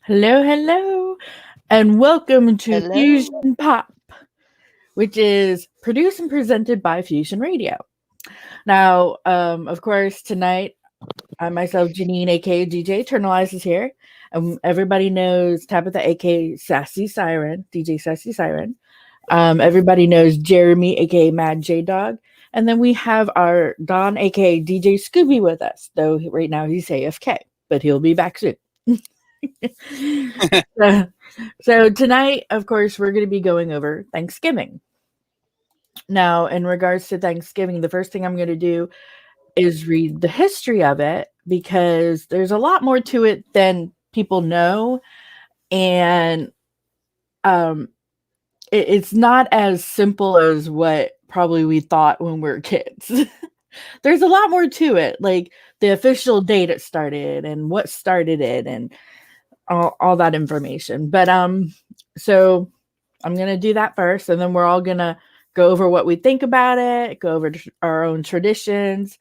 Hello, hello, and welcome to Hello. Fusion Pop, which is produced and presented by Fusion Radio. Now, of course, tonight, I myself, Janine, aka DJ Eternalize, is here. Everybody knows Tabitha, aka Sassy Siren, DJ Sassy Siren. Everybody knows Jeremy, aka Mad J Dog. And then we have our Don, aka DJ Scooby, with us, though right now he's AFK, but he'll be back soon. so, so tonight, of course, we're going to be going over Thanksgiving. Now, in regards to Thanksgiving, the first thing I'm going to do is read the history of it because there's a lot more to it than people know, and um, it's not as simple as what probably we thought when we were kids. There's a lot more to it, like the official date it started and what started it, and all that information. But so I'm gonna do that first, and then we're all gonna go over what we think about it, go over our own traditions,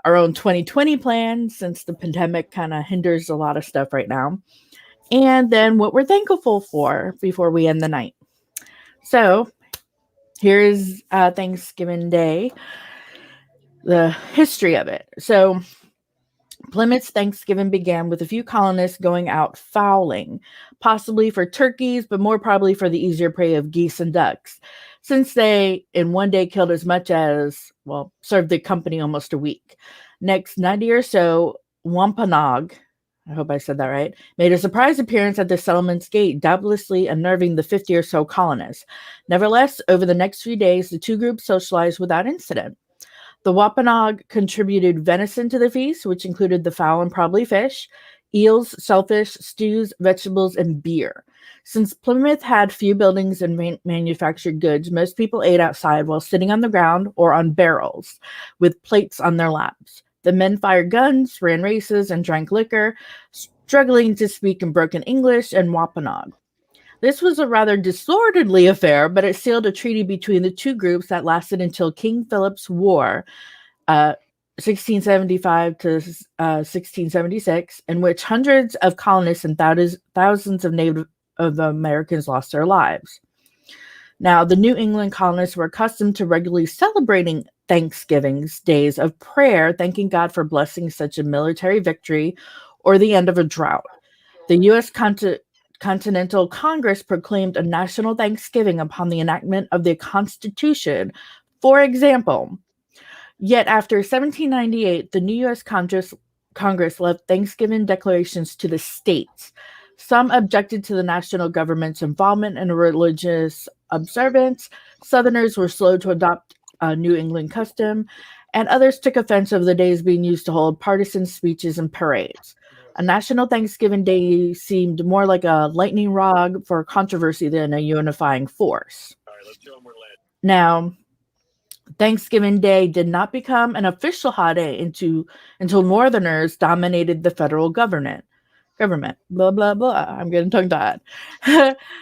our own 2020 plans, since the pandemic kind of hinders a lot of stuff right now, and then what we're thankful for before we end the night. So here's Thanksgiving Day, the history of it. So Plymouth's Thanksgiving began with a few colonists going out fowling, possibly for turkeys, but more probably for the easier prey of geese and ducks, since they, in one day, killed as much as, well, served the company almost a week. Next, 90 or so, Wampanoag, I hope I said that right, made a surprise appearance at the settlement's gate, doubtlessly unnerving the 50 or so colonists. Nevertheless, over the next few days, the two groups socialized without incident. The Wampanoag contributed venison to the feast, which included the fowl and probably fish, eels, shellfish, stews, vegetables, and beer. Since Plymouth had few buildings and manufactured goods, most people ate outside while sitting on the ground or on barrels with plates on their laps. The men fired guns, ran races, and drank liquor, struggling to speak in broken English and Wampanoag. This was a rather disorderly affair, but it sealed a treaty between the two groups that lasted until King Philip's War, 1675 to 1676, in which hundreds of colonists and thousands of Native Americans lost their lives. Now, the New England colonists were accustomed to regularly celebrating Thanksgiving's days of prayer, thanking God for blessing such a military victory or the end of a drought. The U.S. Continental Congress proclaimed a national Thanksgiving upon the enactment of the Constitution, for example. Yet after 1798, the new U.S. Congress left Thanksgiving declarations to the states. Some objected to the national government's involvement in religious observance. Southerners were slow to adopt a New England custom, and others took offense over the days being used to hold partisan speeches and parades. A national Thanksgiving Day seemed more like a lightning rod for controversy than a unifying force. Now, Thanksgiving Day did not become an official holiday until Northerners dominated the federal government. Blah, blah, blah. I'm getting tongue tied.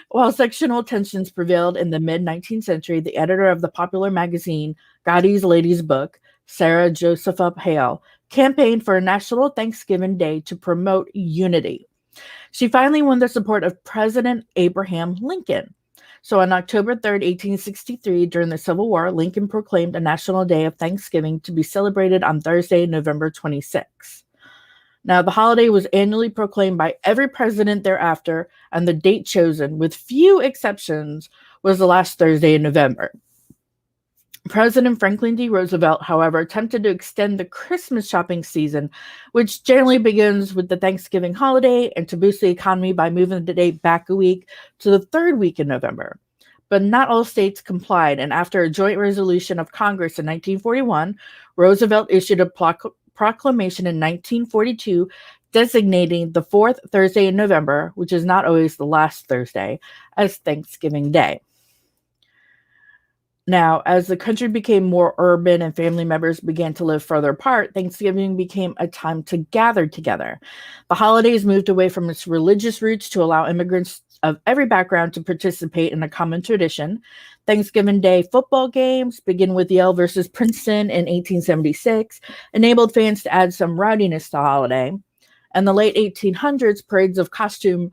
While sectional tensions prevailed in the mid 19th century, the editor of the popular magazine Godey's Lady's Book, Sarah Josepha Hale, campaigned for a national Thanksgiving Day to promote unity. She finally won the support of President Abraham Lincoln. So on October 3rd, 1863, during the Civil War, Lincoln proclaimed a national day of Thanksgiving to be celebrated on Thursday, November 26th. Now, the holiday was annually proclaimed by every president thereafter, and the date chosen, with few exceptions, was the last Thursday in November. President Franklin D. Roosevelt, however, attempted to extend the Christmas shopping season, which generally begins with the Thanksgiving holiday, and to boost the economy by moving the date back a week to the third week in November. But not all states complied, and after a joint resolution of Congress in 1941, Roosevelt issued a proclamation in 1942 designating the fourth Thursday in November, which is not always the last Thursday, as Thanksgiving Day. Now, as the country became more urban and family members began to live further apart, Thanksgiving became a time to gather together. The holidays moved away from its religious roots to allow immigrants of every background to participate in a common tradition. Thanksgiving Day football games, begin with Yale versus Princeton in 1876, enabled fans to add some rowdiness to the holiday. In the late 1800s, parades of costume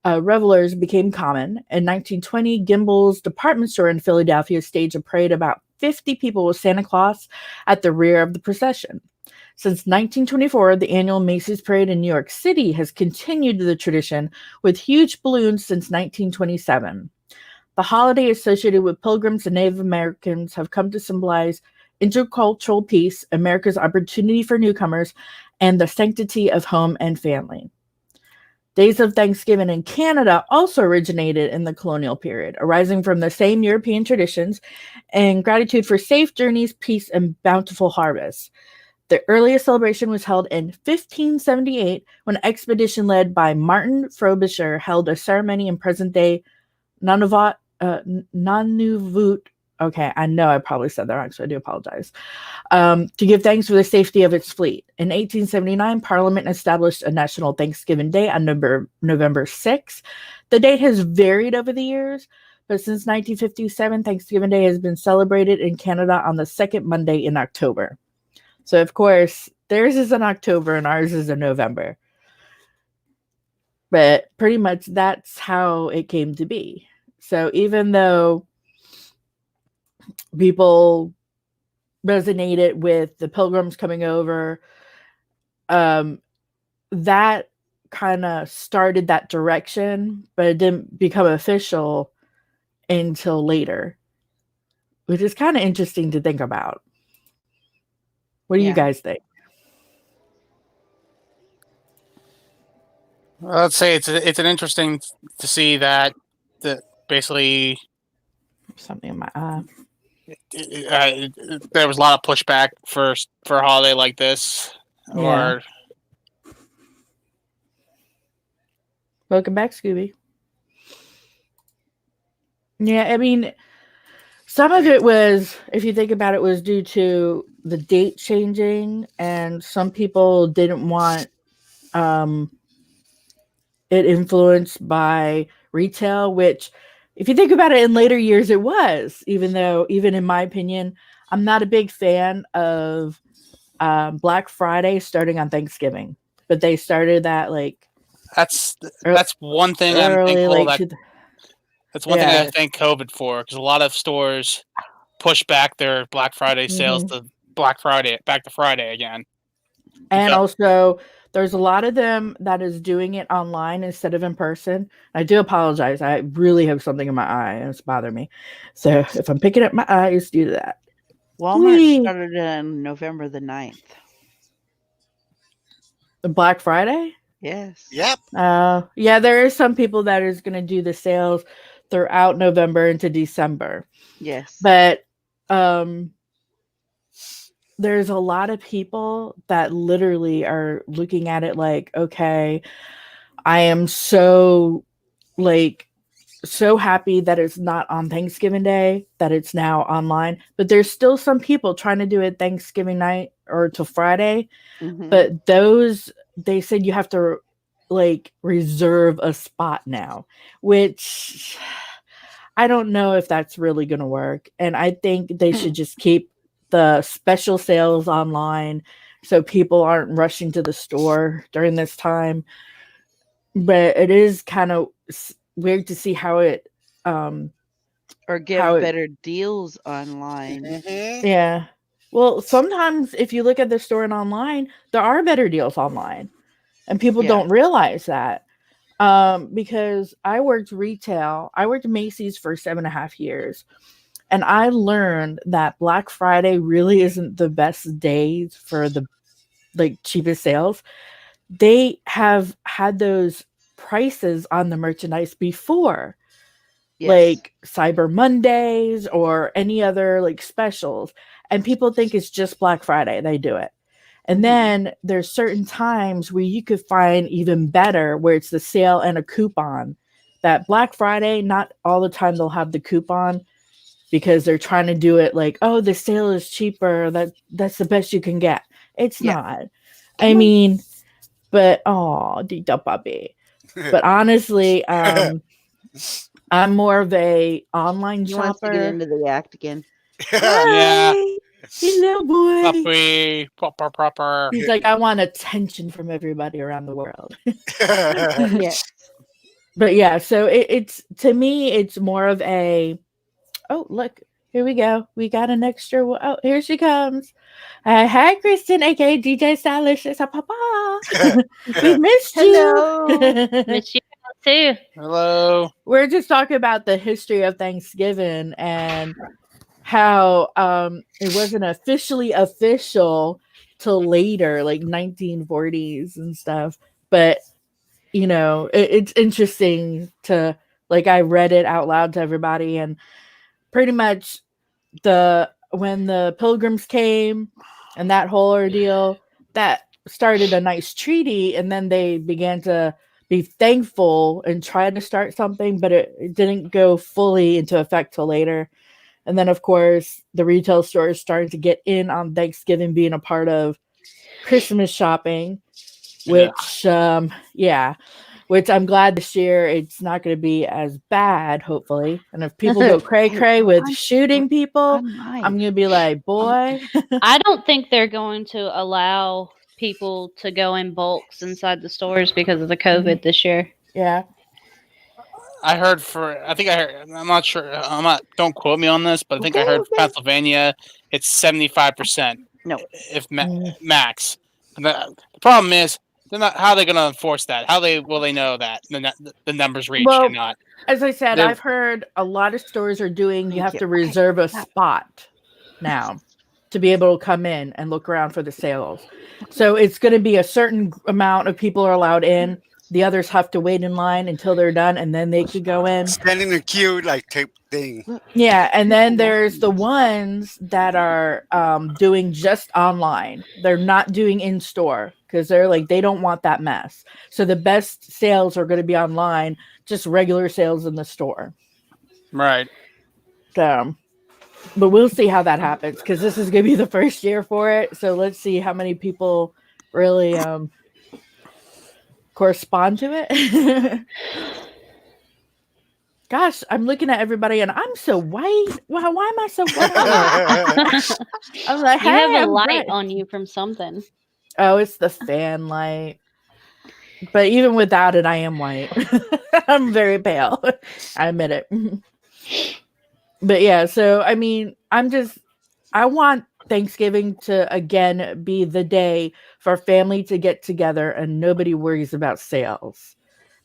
revelers became common. In 1920, Gimbel's department store in Philadelphia staged a parade of about 50 people with Santa Claus at the rear of the procession. Since 1924, the annual Macy's Parade in New York City has continued the tradition with huge balloons since 1927. The holiday associated with pilgrims and Native Americans have come to symbolize intercultural peace, America's opportunity for newcomers, and the sanctity of home and family. Days of Thanksgiving in Canada also originated in the colonial period, arising from the same European traditions and gratitude for safe journeys, peace, and bountiful harvests. The earliest celebration was held in 1578 when an expedition led by Martin Frobisher held a ceremony in present-day Nunavut. Okay, I know I probably said that wrong, so I do apologize. To give thanks for the safety of its fleet. In 1879, Parliament established a National Thanksgiving Day on November 6th. The date has varied over the years, but since 1957, Thanksgiving Day has been celebrated in Canada on the second Monday in October. So, of course, theirs is in October and ours is in November. But pretty much that's how it came to be. So even though people resonated with the pilgrims coming over, that kind of started that direction, but it didn't become official until later, which is kind of interesting to think about. What do you guys think? Let's say it's an interesting to see that basically something in my eye. There was a lot of pushback for a holiday like this. Yeah. Welcome back, Scooby. Yeah, I mean, some of it was, if you think about it, was due to the date changing, and some people didn't want it influenced by retail, which, if you think about it, in later years it was, even in my opinion, I'm not a big fan of Black Friday starting on Thanksgiving, but they started that that's one thing I'm thankful that's one thing I thank COVID for, because a lot of stores push back their Black Friday sales to back to Friday again. And also, there's a lot of them that is doing it online instead of in person. I do apologize. I really have something in my eye and it's bothering me. So if I'm picking up my eye, it's due to that. Walmart started on November the 9th. The Black Friday? Yes. Yep. Yeah, there are some people that is going to do the sales throughout November into December. Yes. But there's a lot of people that literally are looking at it like, okay, I am so happy that it's not on Thanksgiving Day, that it's now online. But there's still some people trying to do it Thanksgiving night or till Friday. Mm-hmm. But those, they said you have to reserve a spot now, which I don't know if that's really going to work. And I think they should just keep the special sales online so people aren't rushing to the store during this time. But it is kind of weird to see how it or give better deals online. Mm-hmm. Yeah. Well, sometimes if you look at the store and online, there are better deals online, and people don't realize that. Because I worked retail. I worked Macy's for 7.5 years. And I learned that Black Friday really isn't the best day for the cheapest sales. They have had those prices on the merchandise before. Yes. Cyber Mondays or any other specials. And people think it's just Black Friday. They do it. And then there's certain times where you could find even better, where it's the sale and a coupon. That Black Friday, not all the time they'll have the coupon, because they're trying to do it oh, the sale is cheaper. That's the best you can get. It's not. I mean, but Dita Puppy. But honestly, I'm more of a online shopper. Wants to get into the act again. Yeah. Hello, boy. Puppy. Proper. He's like, I want attention from everybody around the world. Yes. But yeah, so it's to me, it's more of a, oh, look, here we go. We got an extra. Oh, here she comes. Hi, Kristen, aka DJ Stylish. It's a papa. We missed you. Hello. Missed you too. Hello. We're just talking about the history of Thanksgiving and how it wasn't officially official till later, like 1940s and stuff. But you know, it's interesting to, like, I read it out loud to everybody, and pretty much when the Pilgrims came and that whole ordeal, that started a nice treaty, and then they began to be thankful and try to start something, but it didn't go fully into effect till later. And then, of course, the retail stores started to get in on Thanksgiving being a part of Christmas shopping, which, which I'm glad this year it's not going to be as bad, hopefully. And if people go cray-cray with shooting people, I'm going to be like, boy. I don't think they're going to allow people to go in bulks inside the stores because of the COVID this year. Yeah. I'm not sure. Don't quote me on this, but I think I heard for Pennsylvania, it's 75%. No. If max. The problem is, how are they going to enforce that? Will they know that the numbers reach or not? As I said, I've heard a lot of stores are doing, you have to reserve a spot now to be able to come in and look around for the sales. So it's going to be a certain amount of people are allowed in. The others have to wait in line until they're done, and then they could go in. Stand in the queue, like, type thing. Yeah, and then there's the ones that are doing just online. They're not doing in-store because they're like, they don't want that mess. So the best sales are going to be online, just regular sales in the store. Right. So, but we'll see how that happens because this is going to be the first year for it. So let's see how many people really correspond to it. Gosh, I'm looking at everybody and I'm so white. Why am I so white? I'm like, you have a light on you from something. Oh, it's the fan light. But even without it, I am white. I'm very pale. I admit it. But yeah, so I mean, I want Thanksgiving to again be the day for family to get together and nobody worries about sales.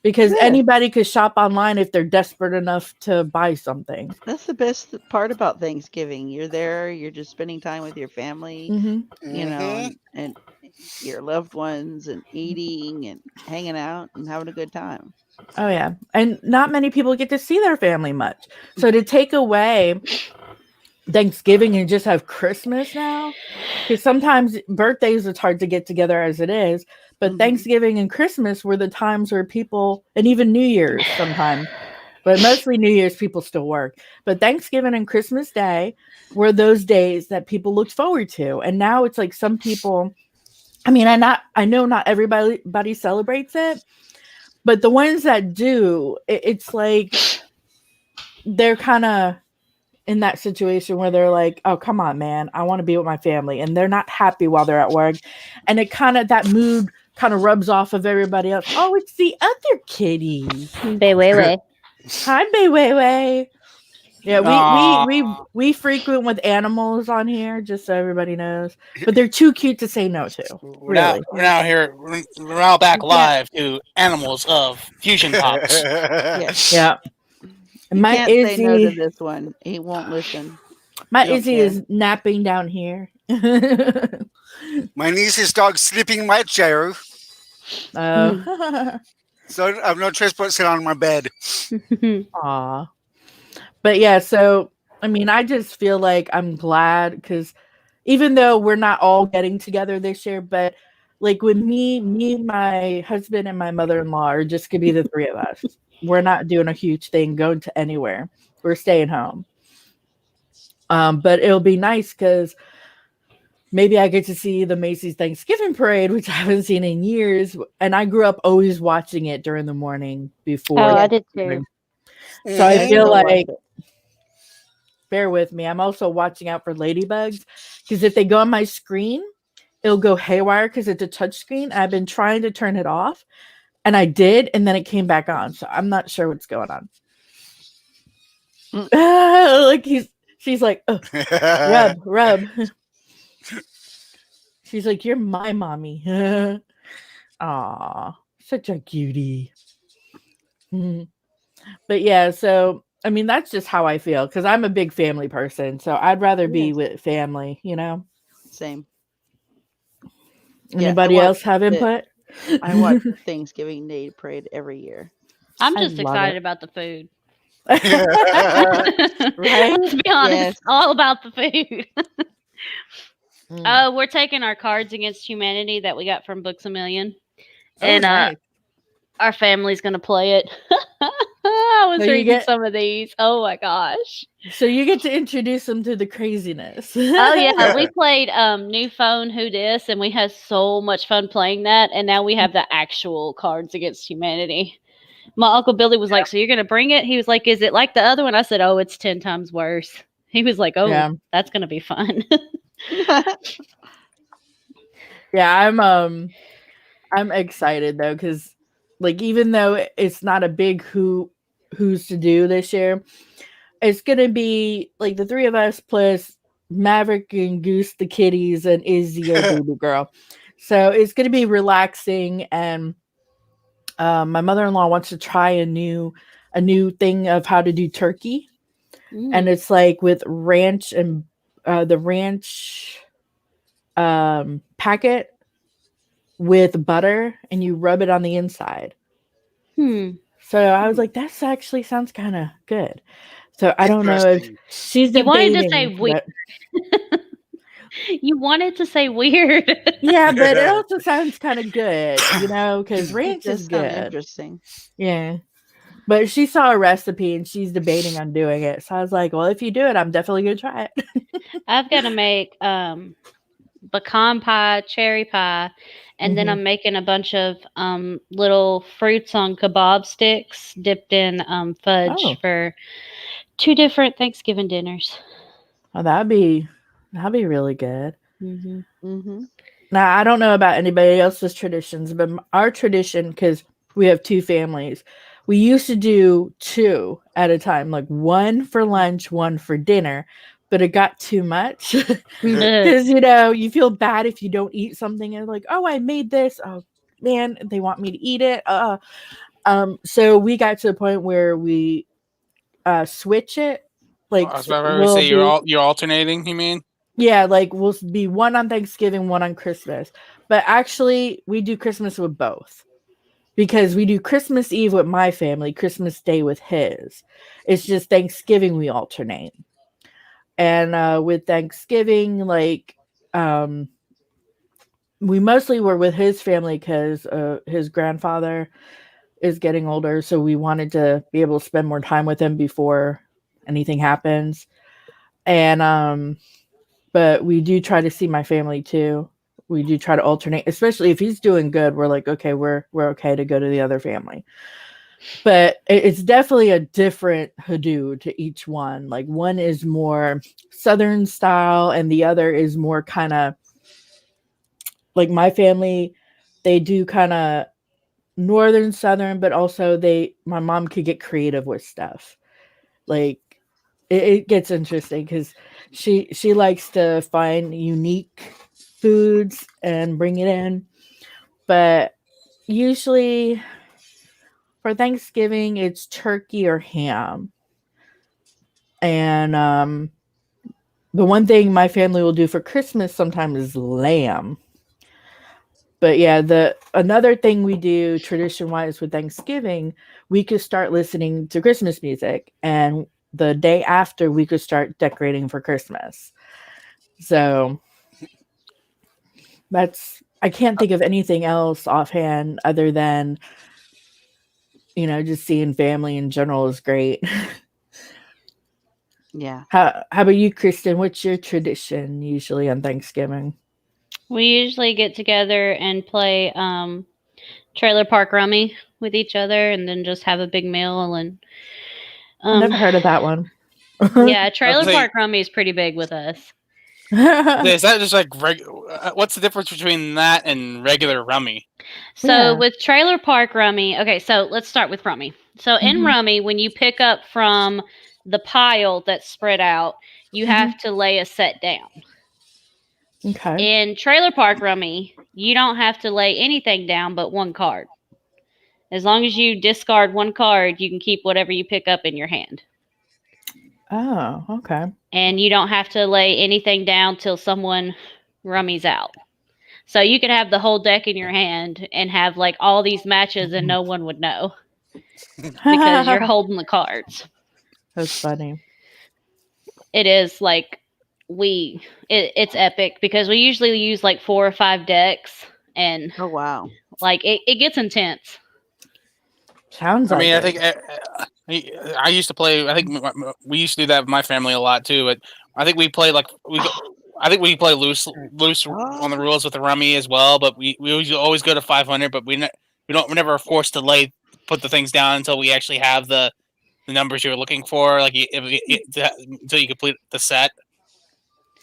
Because anybody could shop online if they're desperate enough to buy something. That's the best part about Thanksgiving. You're there, you're just spending time with your family, you know, and your loved ones, and eating and hanging out and having a good time. Oh, yeah. And not many people get to see their family much. So to take away Thanksgiving and just have Christmas now, because sometimes birthdays it's hard to get together as it is, but Thanksgiving and Christmas were the times where people, and even New Year's sometimes, but mostly New Year's people still work, but Thanksgiving and Christmas Day were those days that people looked forward to. And now it's like some people, I mean, I know not everybody celebrates it, but the ones that do, it's like they're kind of in that situation where they're like, oh, come on, man, I want to be with my family. And they're not happy while they're at work. And it kind of, that mood kind of rubs off of everybody else. Oh, it's the other kitty. Bei Weiwei. Hi, Bei Weiwei. Yeah, we frequent with animals on here, just so everybody knows. But they're too cute to say no to. We're now back live to Animals of Fusion Pops. Yeah. My can't Izzy, say no to this one. He won't listen. My Izzy is napping down here. My niece's dog sleeping in my chair. Oh. So I have no choice but sit on my bed. Aw. But yeah, so I mean, I just feel like I'm glad because even though we're not all getting together this year, but like with me, my husband, and my mother-in-law are just gonna be the three of us. We're not doing a huge thing, going to anywhere. We're staying home. But it'll be nice because maybe I get to see the Macy's Thanksgiving Parade, which I haven't seen in years. And I grew up always watching it during the morning before. Oh, I did too. So I feel like, bear with me, I'm also watching out for ladybugs because if they go on my screen, it'll go haywire because it's a touch screen. I've been trying to turn it off. And I did, and then it came back on. So I'm not sure what's going on. Like she's like, oh, rub. She's like, you're my mommy. Aw, such a cutie. But yeah, so I mean, that's just how I feel because I'm a big family person. So I'd rather be with family, you know. Same. Anybody else have input? I watch Thanksgiving Day Parade every year. I'm just excited about the food. Right? Let's be honest, all about the food. We're taking our Cards Against Humanity that we got from Books A Million, and nice. Our family's gonna play it. I was reading some of these. Oh my gosh! So you get to introduce them to the craziness. Oh yeah, we played New Phone Who Dis, and we had so much fun playing that. And now we have the actual Cards Against Humanity. My Uncle Billy was like, "So you're gonna bring it?" He was like, "Is it like the other one?" I said, "Oh, it's 10 times worse." He was like, "Oh, that's gonna be fun." Yeah, I'm excited though because, like, even though it's not a big who's to do this year, it's gonna be like the three of us plus Maverick and Goose, the kitties, and Izzy, our baby girl. So it's gonna be relaxing, and my mother-in-law wants to try a new thing of how to do turkey, and it's like with ranch and the ranch packet with butter, and you rub it on the inside. So I was like, that actually sounds kind of good. So I don't know if she's debating. You wanted to say weird. You wanted to say weird. Yeah, but it also sounds kind of good, you know, because ranch is good. Interesting. Yeah. But she saw a recipe and she's debating on doing it. So I was like, well, if you do it, I'm definitely going to try it. I've got to make pecan pie, cherry pie, and then I'm making a bunch of little fruits on kebab sticks dipped in fudge for 2 different Thanksgiving dinners. Oh, that'd be really good. Now, I don't know about anybody else's traditions, but our tradition, because we have 2 families, we used to do 2 at a time, like 1 for lunch, 1 for dinner. But it got too much because, you know, you feel bad if you don't eat something and like, oh, I made this. Oh, man, they want me to eat it. So we got to the point where we switch it. Like, I was about to say you're alternating, you mean? Yeah, like we'll be 1 on Thanksgiving, 1 on Christmas. But actually, we do Christmas with both. Because we do Christmas Eve with my family, Christmas Day with his. It's just Thanksgiving we alternate. And with Thanksgiving, like, we mostly were with his family because his grandfather is getting older. So we wanted to be able to spend more time with him before anything happens. And, but we do try to see my family too. We do try to alternate, especially if he's doing good. We're like, okay, we're okay to go to the other family. But it's definitely a different hoodoo to each one. Like, one is more Southern style and the other is more kind of like my family. They do kind of Northern Southern, but also my mom could get creative with stuff. Like it gets interesting because she likes to find unique foods and bring it in. But usually for Thanksgiving, it's turkey or ham. And the one thing my family will do for Christmas sometimes is lamb. But yeah, another thing we do tradition-wise with Thanksgiving, we could start listening to Christmas music. And the day after, we could start decorating for Christmas. So I can't think of anything else offhand other than, you know, just seeing family in general is great. Yeah. How about you, Kristen? What's your tradition usually on Thanksgiving? We usually get together and play Trailer Park Rummy with each other and then just have a big meal. And I've never heard of that one. Yeah, Trailer Park Rummy is pretty big with us. Is that just like what's the difference between that and regular rummy? So with Trailer Park Rummy, okay, so let's start with Rummy. So in Rummy, when you pick up from the pile that's spread out, you have to lay a set down. Okay. In Trailer Park Rummy, you don't have to lay anything down but one card. As long as you discard one card, you can keep whatever you pick up in your hand. Oh, okay. And you don't have to lay anything down till someone rummies out. So you could have the whole deck in your hand and have like all these matches and no one would know because you're holding the cards. That's funny. It is like it's epic because we usually use like 4 or 5 decks and Oh wow. like it gets intense. Sounds like I think I used to play. I think we used to do that with my family a lot too. But I think we play I think we play loose on the rules with the rummy as well. But we always go to 500. But we're never forced to put the things down until we actually have the numbers you're looking for. Like until you complete the set.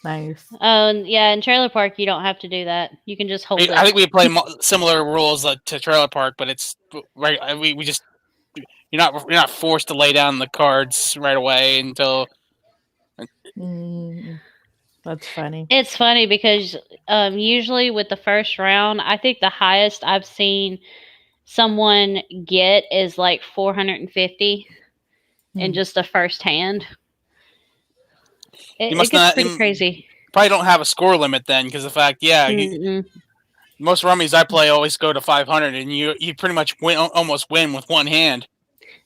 Nice. Yeah, in Trailer Park you don't have to do that. You can just hold it. I think we play similar rules to Trailer Park, but it's right. We just you're not forced to lay down the cards right away until. That's funny. It's funny because usually with the first round, I think the highest I've seen someone get is like 450 in just the first hand. It gets pretty crazy. Probably don't have a score limit then, because the fact, most rummies I play always go to 500, and you pretty much almost win with one hand.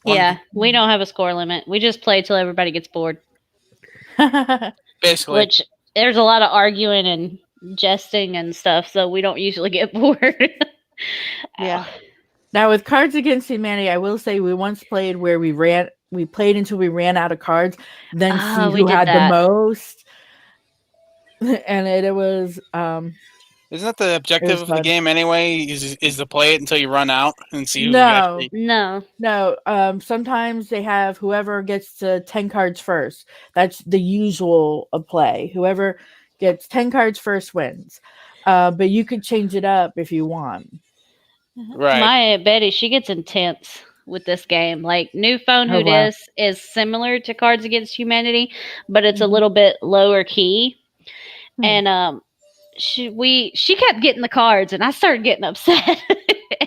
We don't have a score limit. We just play till everybody gets bored. Basically, which there's a lot of arguing and jesting and stuff, so we don't usually get bored. Yeah. Now with Cards Against Humanity, I will say we once played where we played until we ran out of cards, then see who had the most. And it was isn't that the objective of the game anyway? Is to play it until you run out and see who No. Sometimes they have whoever gets to 10 cards first. That's the usual of play. Whoever gets 10 cards first wins. But you could change it up if you want. Right. My Aunt Betty, she gets intense with this game. Like New Phone Who Dis is similar to Cards Against Humanity, but it's a little bit lower key. And she kept getting the cards and I started getting upset.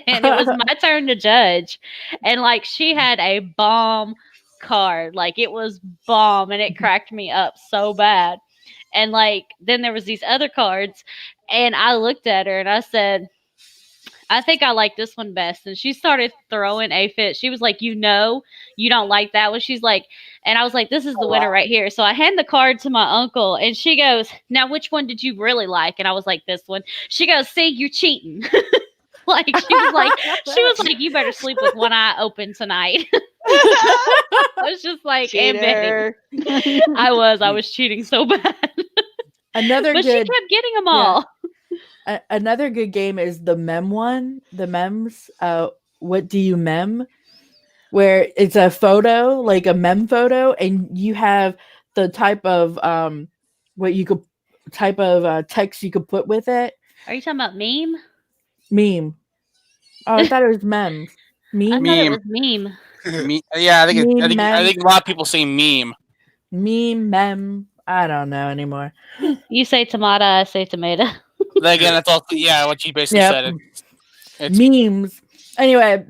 And it was my turn to judge. And like she had a bomb card. Like it was bomb and it cracked me up so bad. And like then there was these other cards and I looked at her and I said, I think I like this one best. And she started throwing a fit. She was like, you don't like that one. She's like, and I was like, this is the winner right here. So I hand the card to my uncle and she goes, now which one did you really like? And I was like, this one. She goes, see, you're cheating. She was like, you better sleep with one eye open tonight. I was just like, I was cheating so bad. She kept getting them all. Another good game is the mem one, the mems. What do you mem? Where it's a photo, like a mem photo, and you have the type of text you could put with it. Are you talking about meme? Meme. Oh, I thought it was memes. Meme. I thought it was meme. Yeah, I think a lot of people say meme. Mem. I don't know anymore. You say tomato, I say tomato. Again, that's all. Yeah, what you basically said. It's memes. Anyway,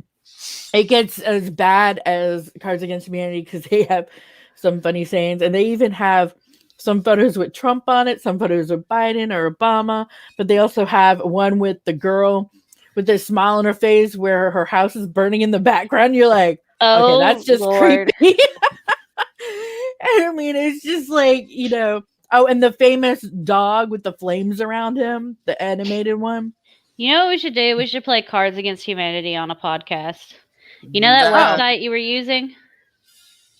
it gets as bad as Cards Against Humanity because they have some funny sayings, and they even have some photos with Trump on it, some photos with Biden or Obama, but they also have one with the girl with this smile on her face where her house is burning in the background. You're like, okay, that's just creepy. I mean, it's just like, oh, and the famous dog with the flames around him, the animated one. You know what we should do? We should play Cards Against Humanity on a podcast. You know that website you were using?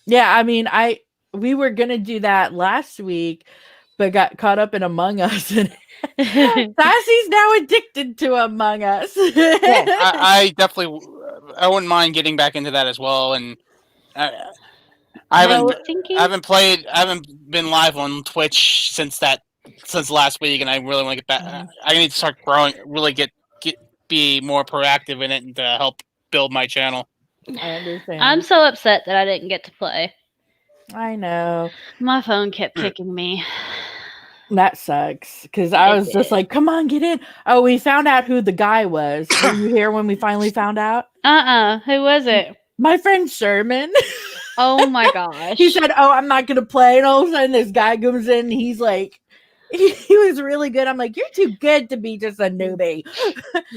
Yeah, I mean, we were gonna do that last week, but got caught up in Among Us. And Sassy's now addicted to Among Us. I definitely, I wouldn't mind getting back into that as well. And I haven't been live on Twitch since last week, and I really want to get back. I need to start growing, really get be more proactive in it and to help build my channel. I understand. I'm so upset that I didn't get to play. I know. My phone kept kicking me. That sucks because I was just like, come on, get in. Oh, we found out who the guy was. Were you here when we finally found out? Who was it? My friend Sherman. Oh my gosh. He said, oh, I'm not going to play. And all of a sudden this guy comes in and he's like, he was really good. I'm like, you're too good to be just a newbie.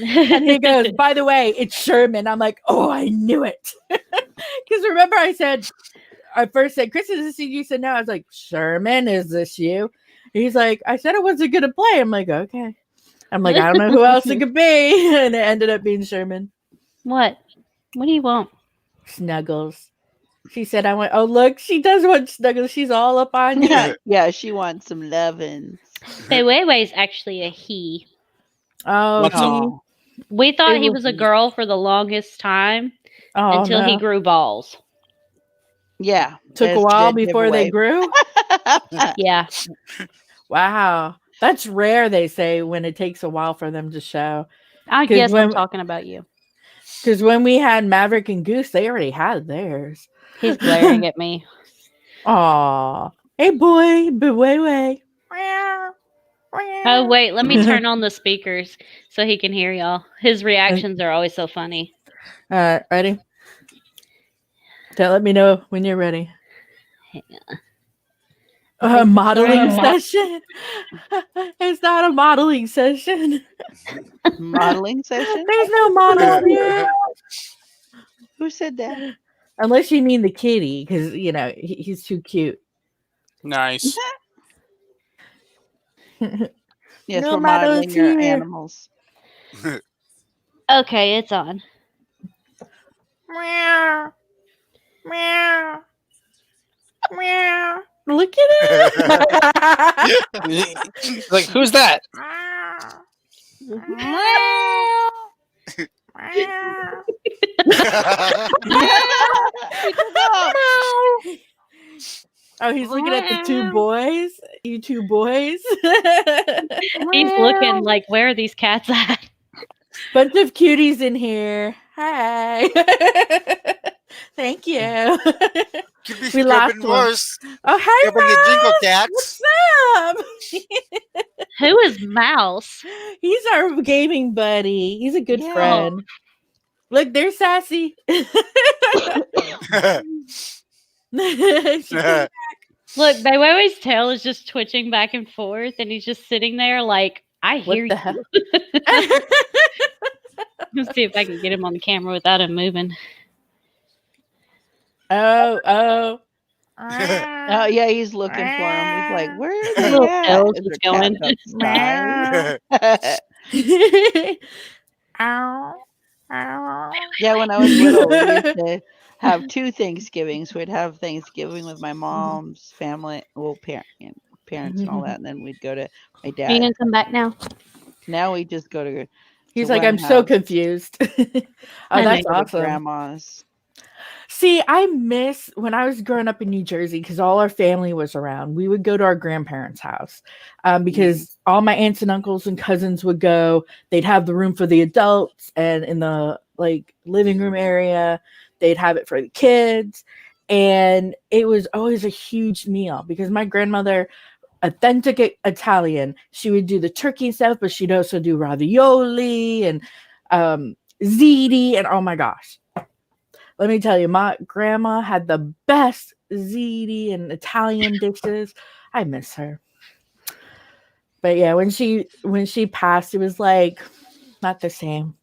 And he goes, by the way, it's Sherman. I'm like, oh, I knew it. Because remember I first said, Chris, is this you? You said no. I was like, Sherman, is this you? He's like, I said I wasn't going to play. I'm like, okay. I'm like, I don't know who else it could be. And it ended up being Sherman. What? What do you want? Snuggles. She said, I went, oh, look, she does want Snuggles. She's all up on you. Yeah, she wants some lovin'. Weiwei's actually a he. Oh, We thought he was a girl for the longest time until he grew balls. Yeah. Took a while before they grew. Yeah. Wow. That's rare, they say, when it takes a while for them to show. I guess I'm talking about you. Because when we had Maverick and Goose, they already had theirs. He's glaring at me. Aw. Hey, boy. Wait. Oh, wait. Let me turn on the speakers so he can hear y'all. His reactions are always so funny. Ready? Let me know when you're ready. Hang on. A modeling session? It's not a modeling session. Modeling session? There's no model here. Who said that? Unless you mean the kitty, because, you know, he's too cute. Nice. Yes, No we're modeling models your here. animals. Okay, it's on. Meow. Meow. Meow. Look at it. Like, who's that? Oh, he's looking at the two boys. You two boys. He's looking like, where are these cats at? Bunch of cuties in here. Hi. Thank you. Could be We lost one. worse. Oh, hi, Cover the jingle Mouse. cats. What's up? Who is Mouse? He's our gaming buddy. He's a good Yeah. friend. Look, there's Sassy. Look, Weiwei's tail is just twitching back and forth, and he's just sitting there like, I hear What the you. hell? Let's see if I can get him on the camera without him moving. Oh. Oh, yeah, he's looking for him. He's like, where are they Little at? tail's Is just there going. cats outside? Ow. Ow. Yeah, when I was little, we used to have two Thanksgivings. We'd have Thanksgiving with my mom's family, well, parents and all that, and then we'd go to my Are you dad. gonna come back now? Now we just go to. He's to like, one I'm so house. confused. Oh, I that's Go to awesome. grandma's. See, I miss when I was growing up in New Jersey because all our family was around. We would go to our grandparents' house because all my aunts and uncles and cousins would go. They'd have the room for the adults, and in the living room area, they'd have it for the kids. And it was always a huge meal because my grandmother, authentic Italian, she would do the turkey and stuff, but she'd also do ravioli and ziti, and oh my gosh. Let me tell you, my grandma had the best ziti and Italian dishes. I miss her. But yeah, when she passed, it was like not the same.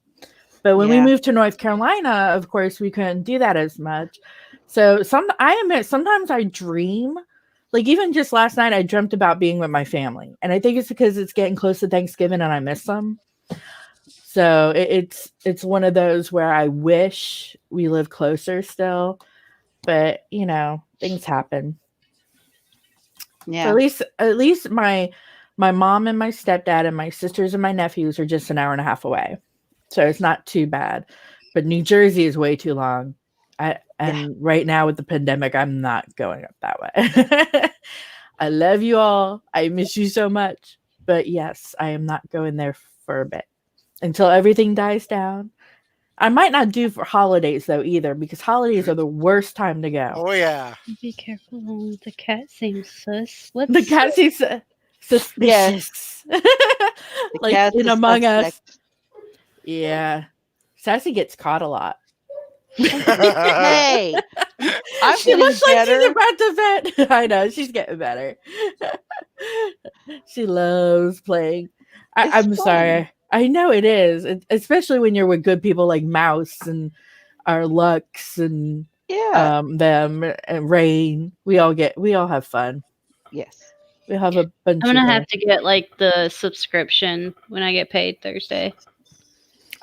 But when we moved to North Carolina, of course, we couldn't do that as much. So I admit, sometimes I dream. Like even just last night, I dreamt about being with my family. And I think it's because it's getting close to Thanksgiving and I miss them. So it's one of those where I wish we lived closer still, but you know, things happen. Yeah. So at least my mom and my stepdad and my sisters and my nephews are just an hour and a half away. So it's not too bad. But New Jersey is way too long. Right now with the pandemic, I'm not going up that way. I love you all. I miss you so much. But yes, I am not going there for a bit. until everything dies down. I might not do for holidays though either, because holidays are the worst time to go. Oh yeah. Be careful. The cat seems sus. What's The cat seems suspicious. Like in Among Us. Yeah. Sassy gets caught a lot. Hey, I'm She getting looks like better. she's about to vet. I know, she's getting better. She loves playing. I'm fun. sorry. I know it is, especially when you're with good people like Mouse and our Lux and Yeah. them and Rain. We all have fun. Yes. We have a bunch. I'm gonna have to get like the subscription when I get paid Thursday.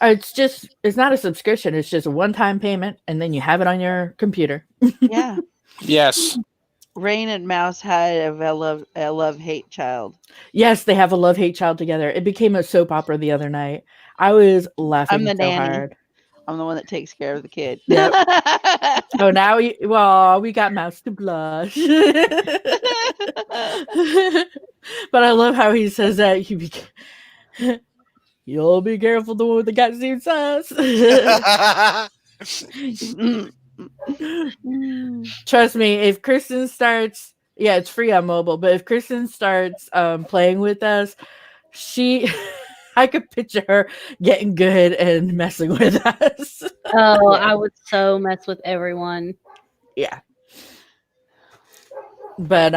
It's not a subscription. It's just a one-time payment, and then you have it on your computer. Yeah. Yes. Rain and Mouse had a love-hate child. Yes, they have a love-hate child together. It became a soap opera the other night. I was laughing I'm the so nanny. hard. I'm the one that takes care of the kid. Yep. Oh, now we got Mouse to blush. But I love how he says that you'll be careful the one with the cat seems sus. Trust me, if Kristen starts, it's free on mobile, but if Kristen starts playing with us, I could picture her getting good and messing with us. Oh, I would so mess with everyone. Yeah. But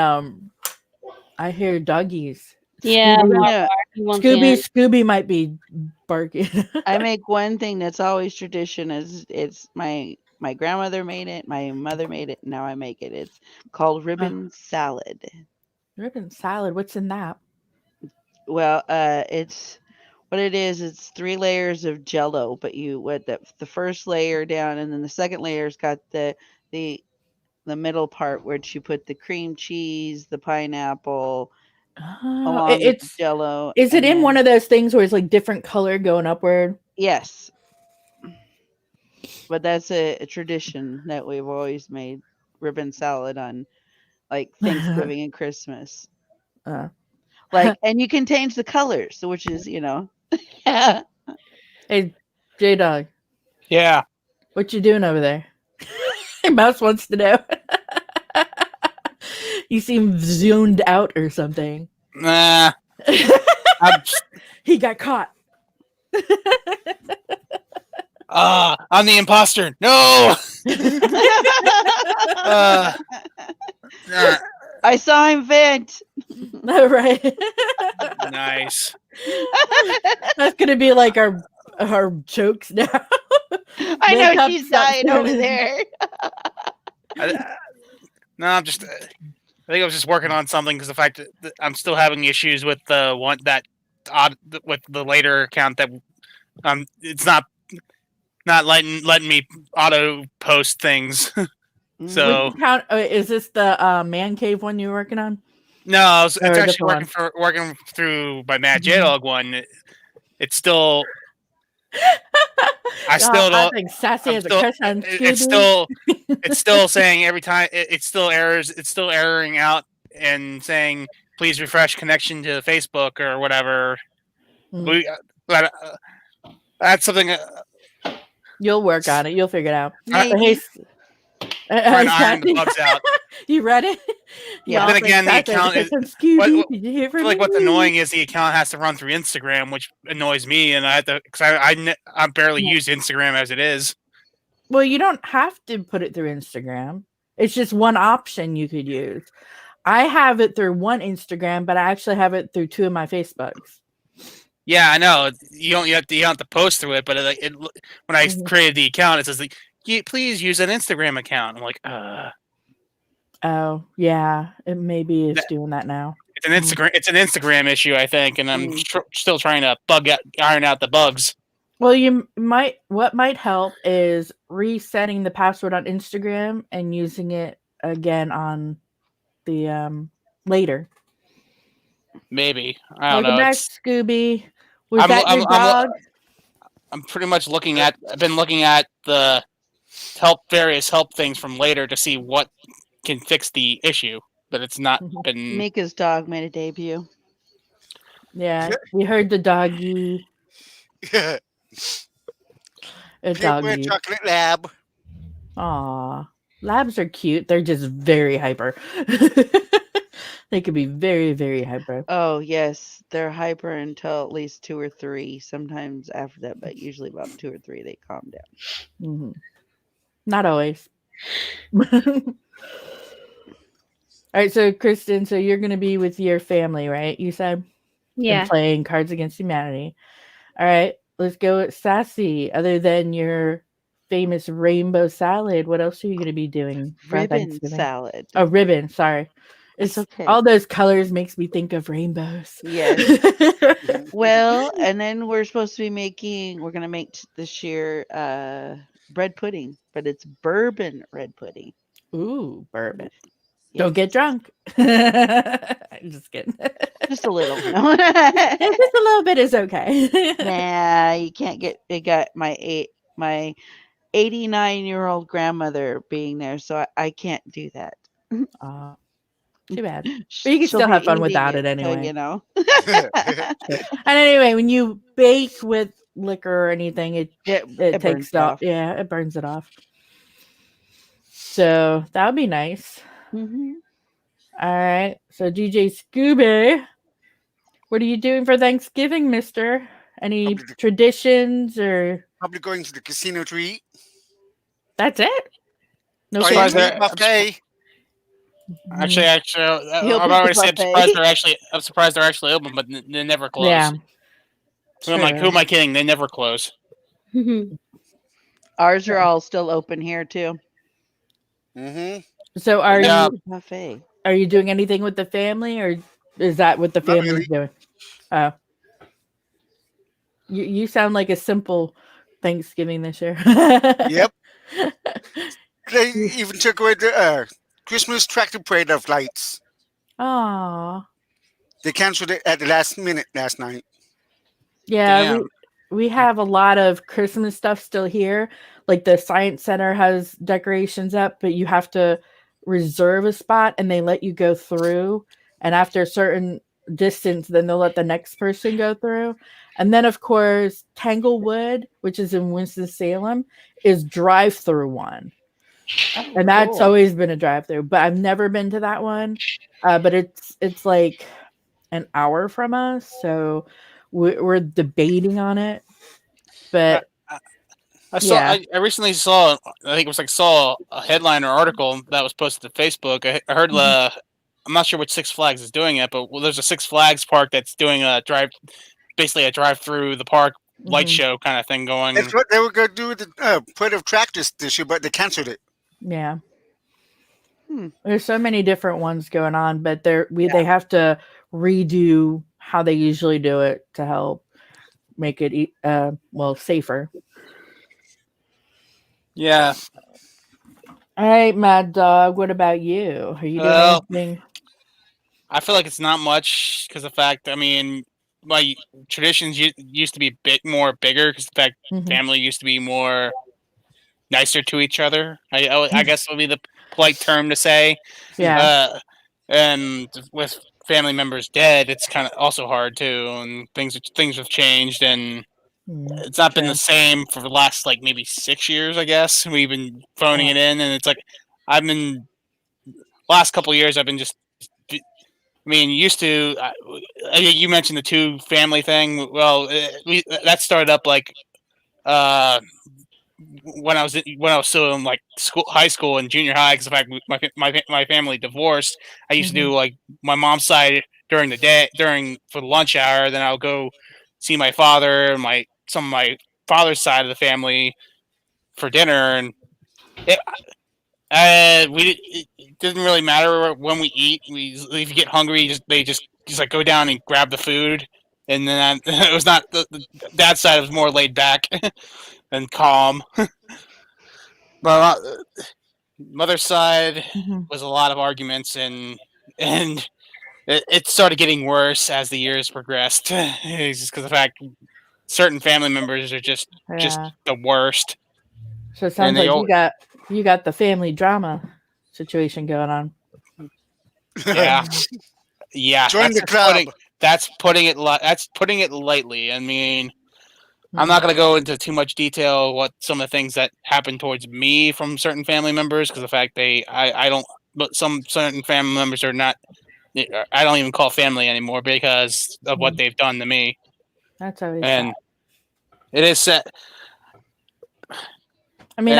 I hear doggies. Yeah, Scooby might be barking. I make one thing that's always tradition. It's my grandmother made it, my mother made it, now I make it. It's called ribbon salad. Ribbon salad. What's in that? Well, it's what it is. It's 3 layers of Jello, but you with the first layer down, and then the second layer's got the middle part where you put the cream cheese, the pineapple. It's Jello. Is it in one of those things where it's like different color going upward? Yes. But that's a tradition that we've always made ribbon salad on like Thanksgiving and Christmas. Like, and you can change the colors, which is, yeah. Hey, J-Dog. Yeah. What you doing over there? Mouse wants to know. You seem zoned out or something. Nah. He got caught. I'm the imposter. No. I saw him vent. Right. Nice. That's gonna be like our jokes now. I know she's dying over there. No, I think I was just working on something because the fact that I'm still having issues with the one with the later account that it's not letting me auto post things. So is this the man cave one you're working on? No, it's actually working through my Mad J-Dog one. It's still. I think Sassy has a crush on Scooby. It's still saying every time it still errors. It's still erroring out and saying please refresh connection to Facebook or whatever. That's something. You'll work on it. You'll figure it out. Trying to iron the bugs out. You read it? Yeah. Then again, the account is. What's annoying is the account has to run through Instagram, which annoys me, and I have to because I barely use Instagram as it is. Well, you don't have to put it through Instagram. It's just one option you could use. I have it through one Instagram, but I actually have it through 2 of my Facebooks. Yeah, I know. You don't have to post through it, but when I created the account, it says like, please use an Instagram account. I'm like, Oh yeah, it maybe is doing that now. It's an Instagram. It's an Instagram issue, I think, and I'm still trying to iron out the bugs. Well, what might help is resetting the password on Instagram and using it again on the later. Maybe I don't know. Welcome back, Scooby. Was that your dog? I'm pretty much looking at. I've been looking at the various help things from later to see what can fix the issue, but it's not been. Mika's dog made a debut. Yeah, we heard the doggy. A Purebred doggy. chocolate lab. Aw. Labs are cute. They're just very hyper. They could be very, very hyper. Oh yes, they're hyper until at least 2 or 3. Sometimes after that, but usually about 2 or 3 they calm down. Mm-hmm. Not always. All right, so Kristen, so you're going to be with your family, right? You said, Yeah. and playing Cards Against Humanity. All right, let's go with Sassy. Other than your famous rainbow salad, what else are you going to be doing for Ribbon Thanksgiving? salad. Oh, ribbon. Sorry, It's okay. All those colors makes me think of rainbows. Yes. Well, and then we're supposed to be making. We're gonna make this year bread pudding, but it's bourbon red pudding. Ooh, bourbon. Yes. Don't get drunk. I'm just kidding. Just a little. Just a little bit is okay. Nah, you can't get. It got my 89-year-old grandmother being there, so I can't do that. Too bad. But you can still have fun without it anyway. You know. And anyway, when you bake with liquor or anything, it takes it off. Yeah, it burns it off. So that would be nice. Mm-hmm. All right. So DJ Scooby, what are you doing for Thanksgiving, mister? Any traditions or? Probably going to the casino to eat. That's it? No buffet. Actually, I'm surprised they're actually open, but they never close. Yeah. So I'm like, who am I kidding? They never close. Ours are all still open here too. Mm-hmm. So are buffet? Are you doing anything with the family, or is that what the family's doing? Oh, you sound like a simple Thanksgiving this year. Yep. They even took away the Christmas tractor parade of lights. Aww. They canceled it at the last minute last night. Yeah, we have a lot of Christmas stuff still here. Like the Science Center has decorations up, but you have to reserve a spot and they let you go through. And after a certain distance, then they'll let the next person go through. And then, of course, Tanglewood, which is in Winston-Salem, is drive-through one. And that's always been a drive-through, but I've never been to that one. But it's like an hour from us, so we're debating on it. But I recently saw a headline or article that was posted to Facebook. I heard I'm not sure which Six Flags is doing it, but there's a Six Flags park that's doing a drive through the park light show kind of thing going. That's what they were going to do with the parade of tractors this year, but they canceled it. Yeah. There's so many different ones going on, but they have to redo how they usually do it to help make it safer. Yeah. All right, Mad Dog. What about you? Are you doing anything? I feel like it's not much because the fact, I mean, my traditions used to be bigger because the fact family used to be more nicer to each other. I guess would be the polite term to say. Yeah. And with family members dead, it's kind of also hard too, and things have changed, and it's not been the same for the last maybe 6 years. I guess we've been phoning it in, and it's like last couple of years I've been just. I mean, used to. You mentioned the two family thing. Well, that started up when I was still in high school and junior high. Because in fact, my family divorced. I used to do my mom's side during the day for the lunch hour. Then I'll go see my father and some of my father's side of the family for dinner, and it doesn't really matter when we eat. If you get hungry, they just go down and grab the food, and then it was not the dad's side was more laid back and calm. But mother's side was a lot of arguments, and it started getting worse as the years progressed. It's just because of the fact certain family members are just the worst. So it sounds like you got the family drama situation going on. Yeah. Join the club. That's putting it lightly. I mean, I'm not going to go into too much detail what some of the things that happen towards me from certain family members, because the fact I don't, but some certain family members are not, I don't even call family anymore because of what they've done to me. That's always and sad. It is sad. I mean,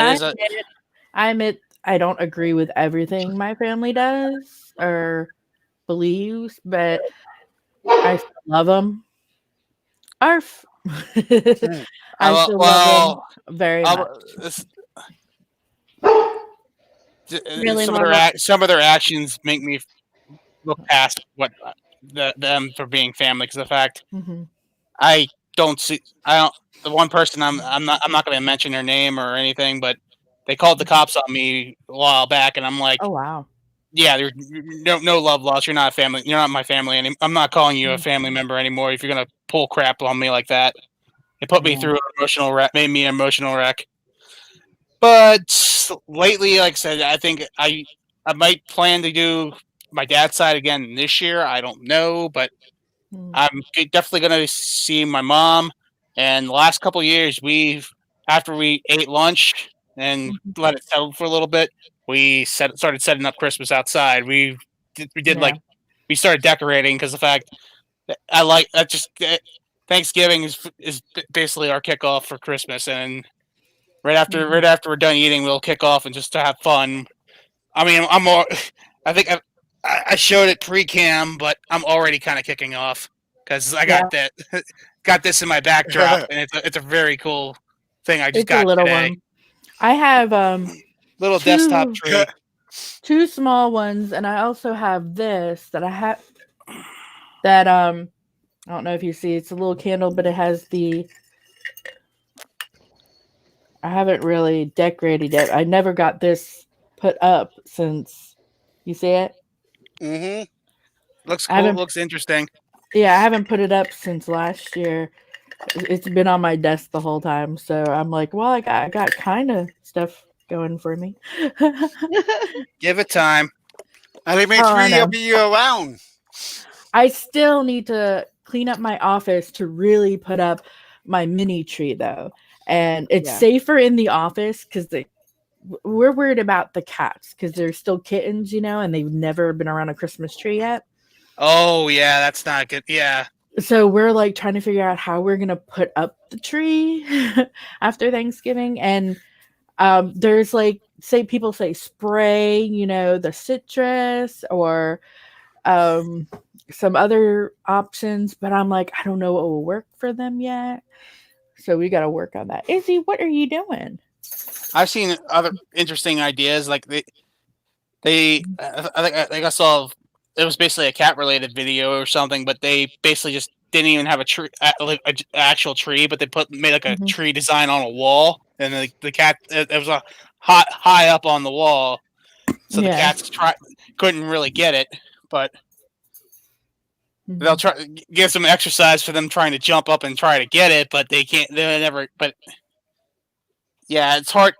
I admit I don't agree with everything my family does or believes, but I still love them. Arf. I still love them very much. Really, some of their actions make me look past what them for being family, because the fact I don't see, the one person I'm not going to mention their name or anything, but they called the cops on me a while back, and I'm like, oh wow, yeah, there's no love lost. You're not family. You're not my family, and I'm not calling you a family member anymore. If you're gonna pull crap on me like that, it put me through an emotional wreck, made me an emotional wreck. But lately, like I said, I think I might plan to do my dad's side again this year. I don't know, but I'm definitely going to see my mom. And the last couple of years, after we ate lunch and let it settle for a little bit, we started setting up Christmas outside. We started decorating, because the fact that Thanksgiving is basically our kickoff for Christmas, and right after we're done eating, we'll kick off and just to have fun. I mean, I think I showed it pre-cam, but I'm already kind of kicking off because I got this in my backdrop, and it's a very cool thing. I just got a little today. One. I have little desktop tree, 2 small ones, and I also have this that I have that I don't know if you see. It's a little candle, but it has I haven't really decorated it. I never got this put up since. You see it? Looks cool. Looks interesting. Yeah, I haven't put it up since last year. It's been on my desk the whole time, so I'm like, well, I got kind of stuff going for me. Give it time. And they made 3 of you around. I still need to clean up my office to really put up my mini tree, though. And it's safer in the office because we're worried about the cats because they're still kittens, and they've never been around a Christmas tree yet. Oh, yeah, that's not good. Yeah. So we're like trying to figure out how we're going to put up the tree after Thanksgiving. And there's people say spray, the citrus or some other options. But I'm like, I don't know what will work for them yet. So we got to work on that. Izzy, what are you doing? I've seen other interesting ideas. Like I think I saw it was basically a cat related video or something, but they basically just didn't even have a tree, like an actual tree, but they made like a tree design on a wall, and the cat it was a high up on the wall, so the cats couldn't really get it, but. They'll try give some exercise for them trying to jump up and try to get it, but they can't. They never. But yeah, it's hard.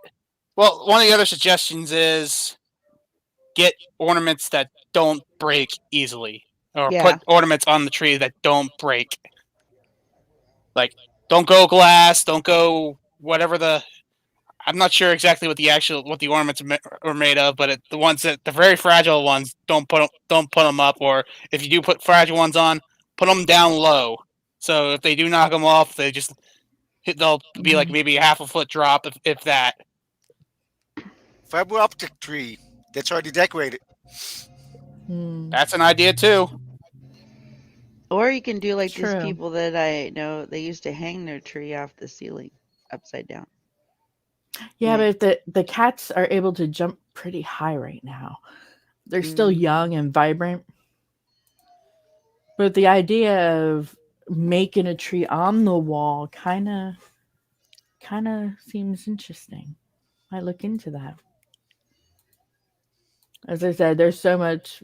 Well, one of the other suggestions is get ornaments that don't break easily, or put ornaments on the tree that don't break. Like, don't go glass. Don't go whatever I'm not sure exactly what the ornaments are made of, but the ones the very fragile ones, don't put them up, or if you do put fragile ones on, put them down low. So if they do knock them off, they'll be like maybe a half a foot drop, if that. Fiber optic tree that's already decorated. That's an idea too. Or you can do like these people that I know, they used to hang their tree off the ceiling upside down. Yeah, but if the cats are able to jump pretty high right now. They're still young and vibrant. But the idea of making a tree on the wall kind of seems interesting. I look into that. As I said, there's so much,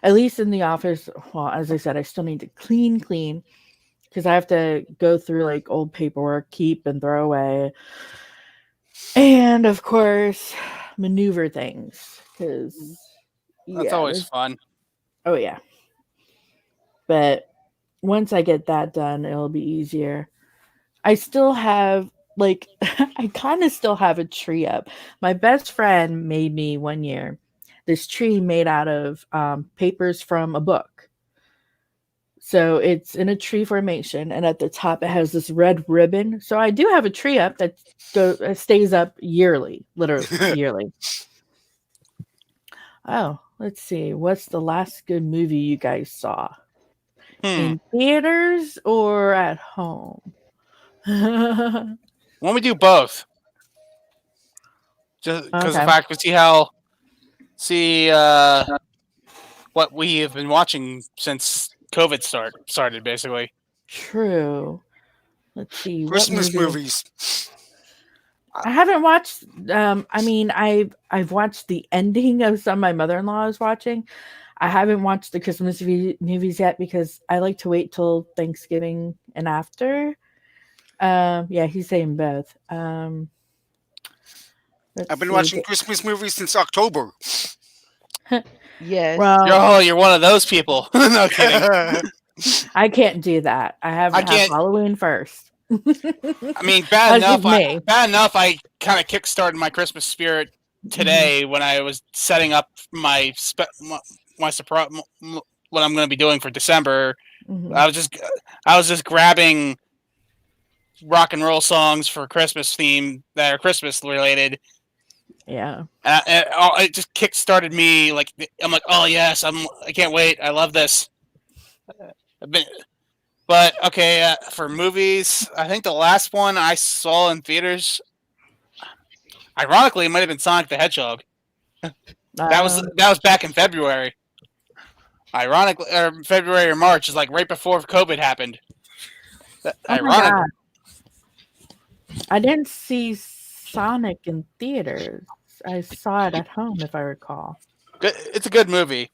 at least in the office. Well, as I said, I still need to clean because I have to go through old paperwork, keep and throw away. And of course, maneuver things because that's always fun. Oh yeah, but once I get that done, it'll be easier. I still have like I kind of still have a tree up. My best friend made me one year this tree made out of papers from a book. So it's in a tree formation, and at the top it has this red ribbon. So I do have a tree up that stays up yearly, literally yearly. Oh, let's see. What's the last good movie you guys saw? In theaters or at home? Why don't we do both? Just because Okay. the fact we see what we have been watching since COVID started, basically. True. Let's see. Christmas movies. I haven't watched. I mean, I've watched the ending of some my mother-in-law is watching. I haven't watched the Christmas movies yet because I like to wait till Thanksgiving and after. Yeah, he's saying both. I've been watching Christmas movies since October. Yes. Well, you're one of those people. No kidding. I can't do that. I have Halloween first. I mean, bad enough. I kind of kickstarted my Christmas spirit today when I was setting up my surprise, what I'm going to be doing for December. I was just grabbing rock and roll songs for Christmas theme that are Christmas related. Yeah, it just kickstarted me. Like I'm like, oh yes, I can't wait. I love this. But okay, for movies, I think the last one I saw in theaters, ironically, it might have been Sonic the Hedgehog. That was back in February. Ironically, or February or March is like right before COVID happened. Ironically, I didn't see Sonic in theaters. I saw it at home, if I recall. It's a good movie.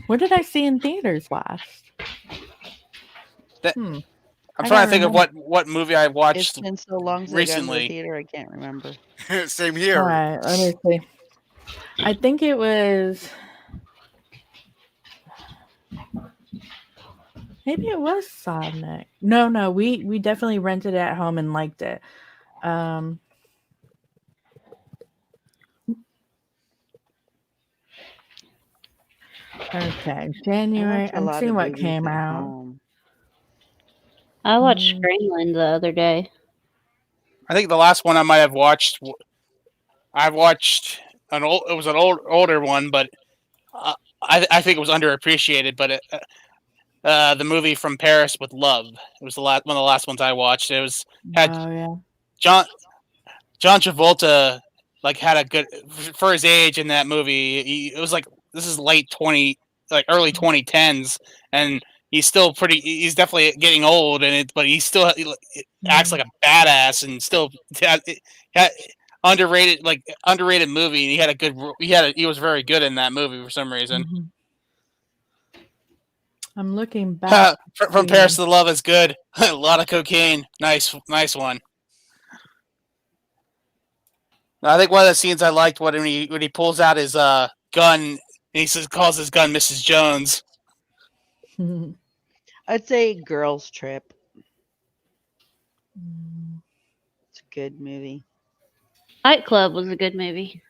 What did I see in theaters last? I'm trying to think of what movie I watched. It's been so long since recently. I got to the theater, I can't remember. Same here. All right, let me see. I think it was. Maybe it was Sonic. No, we definitely rented it at home and liked it. Okay, January. I'm seeing what came out. I watched Greenland the other day. I think the last one I might have watched. I've watched it was an older one, but I think it was underappreciated. But the movie From Paris with Love. It was one of the last ones I watched. It was John Travolta had a good for his age in that movie. It was like this is early 2010s, and he's still he's definitely getting old, but he still acts like a badass and still underrated movie. And he was very good in that movie for some reason. I'm looking back. From Paris to Love is good. A lot of cocaine. Nice one. I think one of the scenes I liked when he pulls out his gun and he calls his gun Mrs. Jones. I'd say Girls Trip. It's a good movie. Fight Club was a good movie.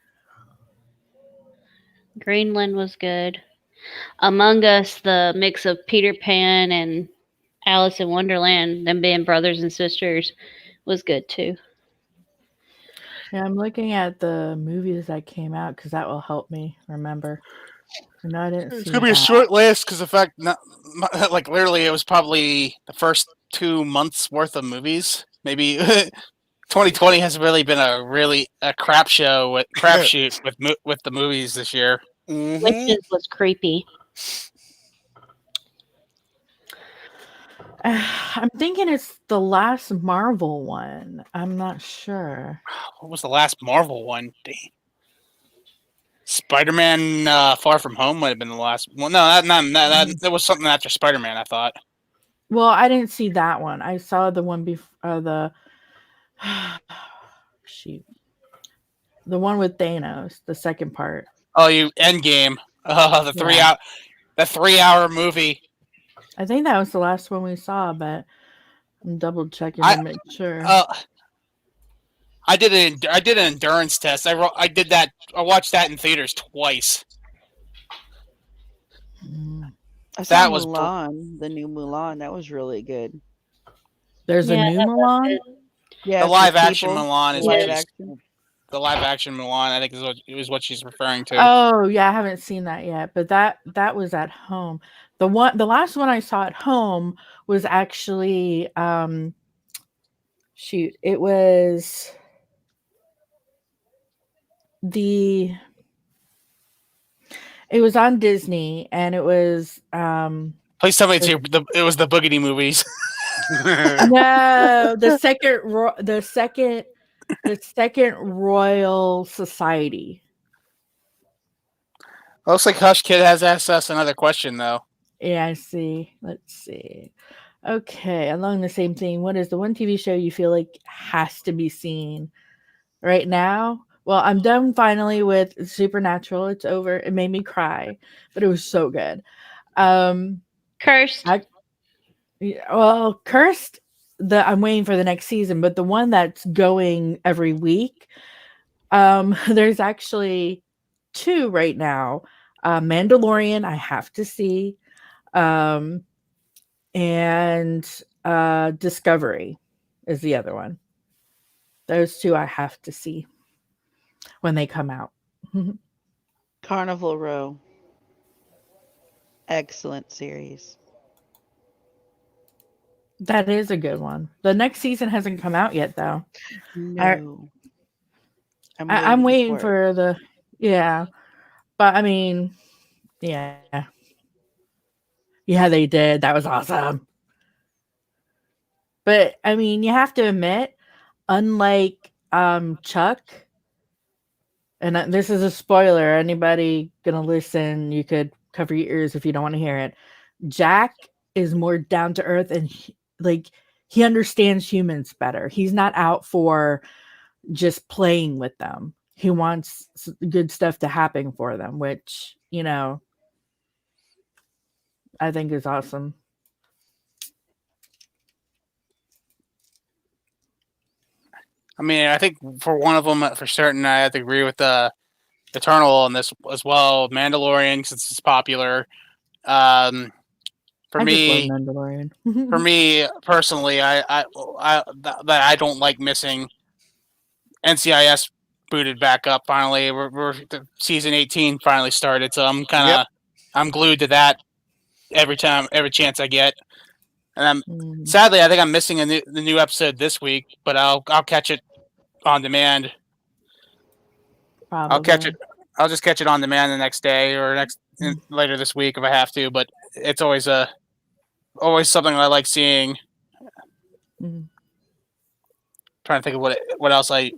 Greenland was good. Among Us, the mix of Peter Pan and Alice in Wonderland, them being brothers and sisters, was good too. Yeah, I'm looking at the movies that came out because that will help me remember. No, I didn't. It's gonna be a short list because, in fact, literally, it was probably the first 2 months worth of movies. Maybe 2020 has really been a crapshoot with the movies this year. Witches was creepy. I'm thinking it's the last Marvel one. I'm not sure. What was the last Marvel one? Dang. Spider-Man Far From Home might have been the last one. No, that was something after Spider-Man, I thought. Well, I didn't see that one. I saw the one before the one with Thanos, the second part. Oh, Endgame. The 3 hour movie. I think that was the last one we saw, but I'm double checking to make sure. I did an endurance test. I did that. I watched that in theaters twice. I saw Mulan, the new Mulan. That was really good. There's a new Mulan? Yeah, the live action Mulan is the live action Mulan. I think is what she's referring to. Oh yeah, I haven't seen that yet, but that was at home. The last one I saw at home was actually it was it was on Disney, and it was please tell me it was the Boogity movies. No, the second Royal Society. Looks like Hush Kid has asked us another question, though. Yeah, I see. Let's see. Okay, along the same theme, what is the one TV show you feel like has to be seen right now? Well, I'm done finally with Supernatural. It's over. It made me cry, but it was so good. Cursed. Cursed. I'm waiting for the next season, but the one that's going every week, there's actually 2 right now. Mandalorian, I have to see, and Discovery is the other one. Those 2 I have to see when they come out. Carnival Row. Excellent series. That is a good one. The next season hasn't come out yet, though. No. I'm waiting for the... Yeah. But, I mean... Yeah. Yeah, they did. That was awesome. But, I mean, you have to admit, unlike Chuck... And this is a spoiler. Anybody gonna listen, you could cover your ears if you don't want to hear it. Jack is more down to earth, and he understands humans better. He's not out for just playing with them. He wants good stuff to happen for them, which, I think is awesome. I mean, I think for one of them, for certain, I have to agree with Eternal on this as well. Mandalorian, since it's popular. For me personally, I don't like missing. NCIS booted back up finally. We're season 18 finally started, so I'm glued to that every chance I get. And sadly, I think I'm missing the new episode this week, but I'll catch it on demand. Probably. I'll just catch it on demand the next day or later this week if I have to. But it's always something I like seeing. Trying to think of what else I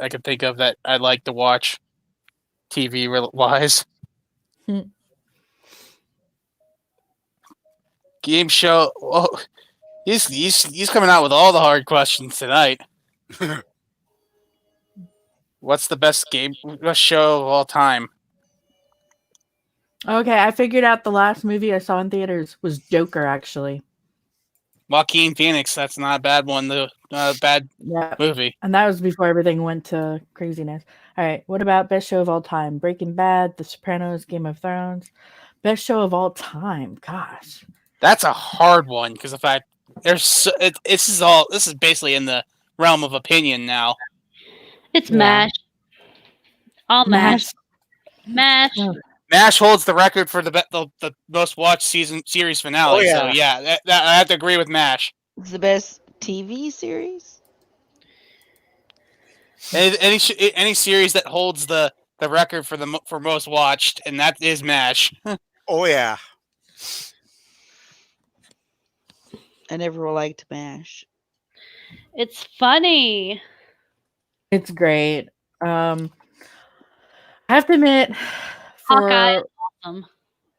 could think of that I'd like to watch TV wise. Game show. Oh, he's coming out with all the hard questions tonight. What's the best show of all time? Okay, I figured out the last movie I saw in theaters was Joker, actually. Joaquin Phoenix. That's not a bad one. Not a bad movie. And that was before everything went to craziness. All right, what about best show of all time? Breaking Bad, The Sopranos, Game of Thrones. Best show of all time. Gosh. That's a hard one because the fact this is basically in the realm of opinion now. It's MASH. All MASH. MASH. MASH holds the record for the most watched series finale. Oh, yeah. So yeah, I have to agree with MASH. It's the best TV series. Any series that holds the record for most watched, and that is MASH. Oh yeah. I never liked MASH. It's funny. It's great. I have to admit, Hawkeye is awesome.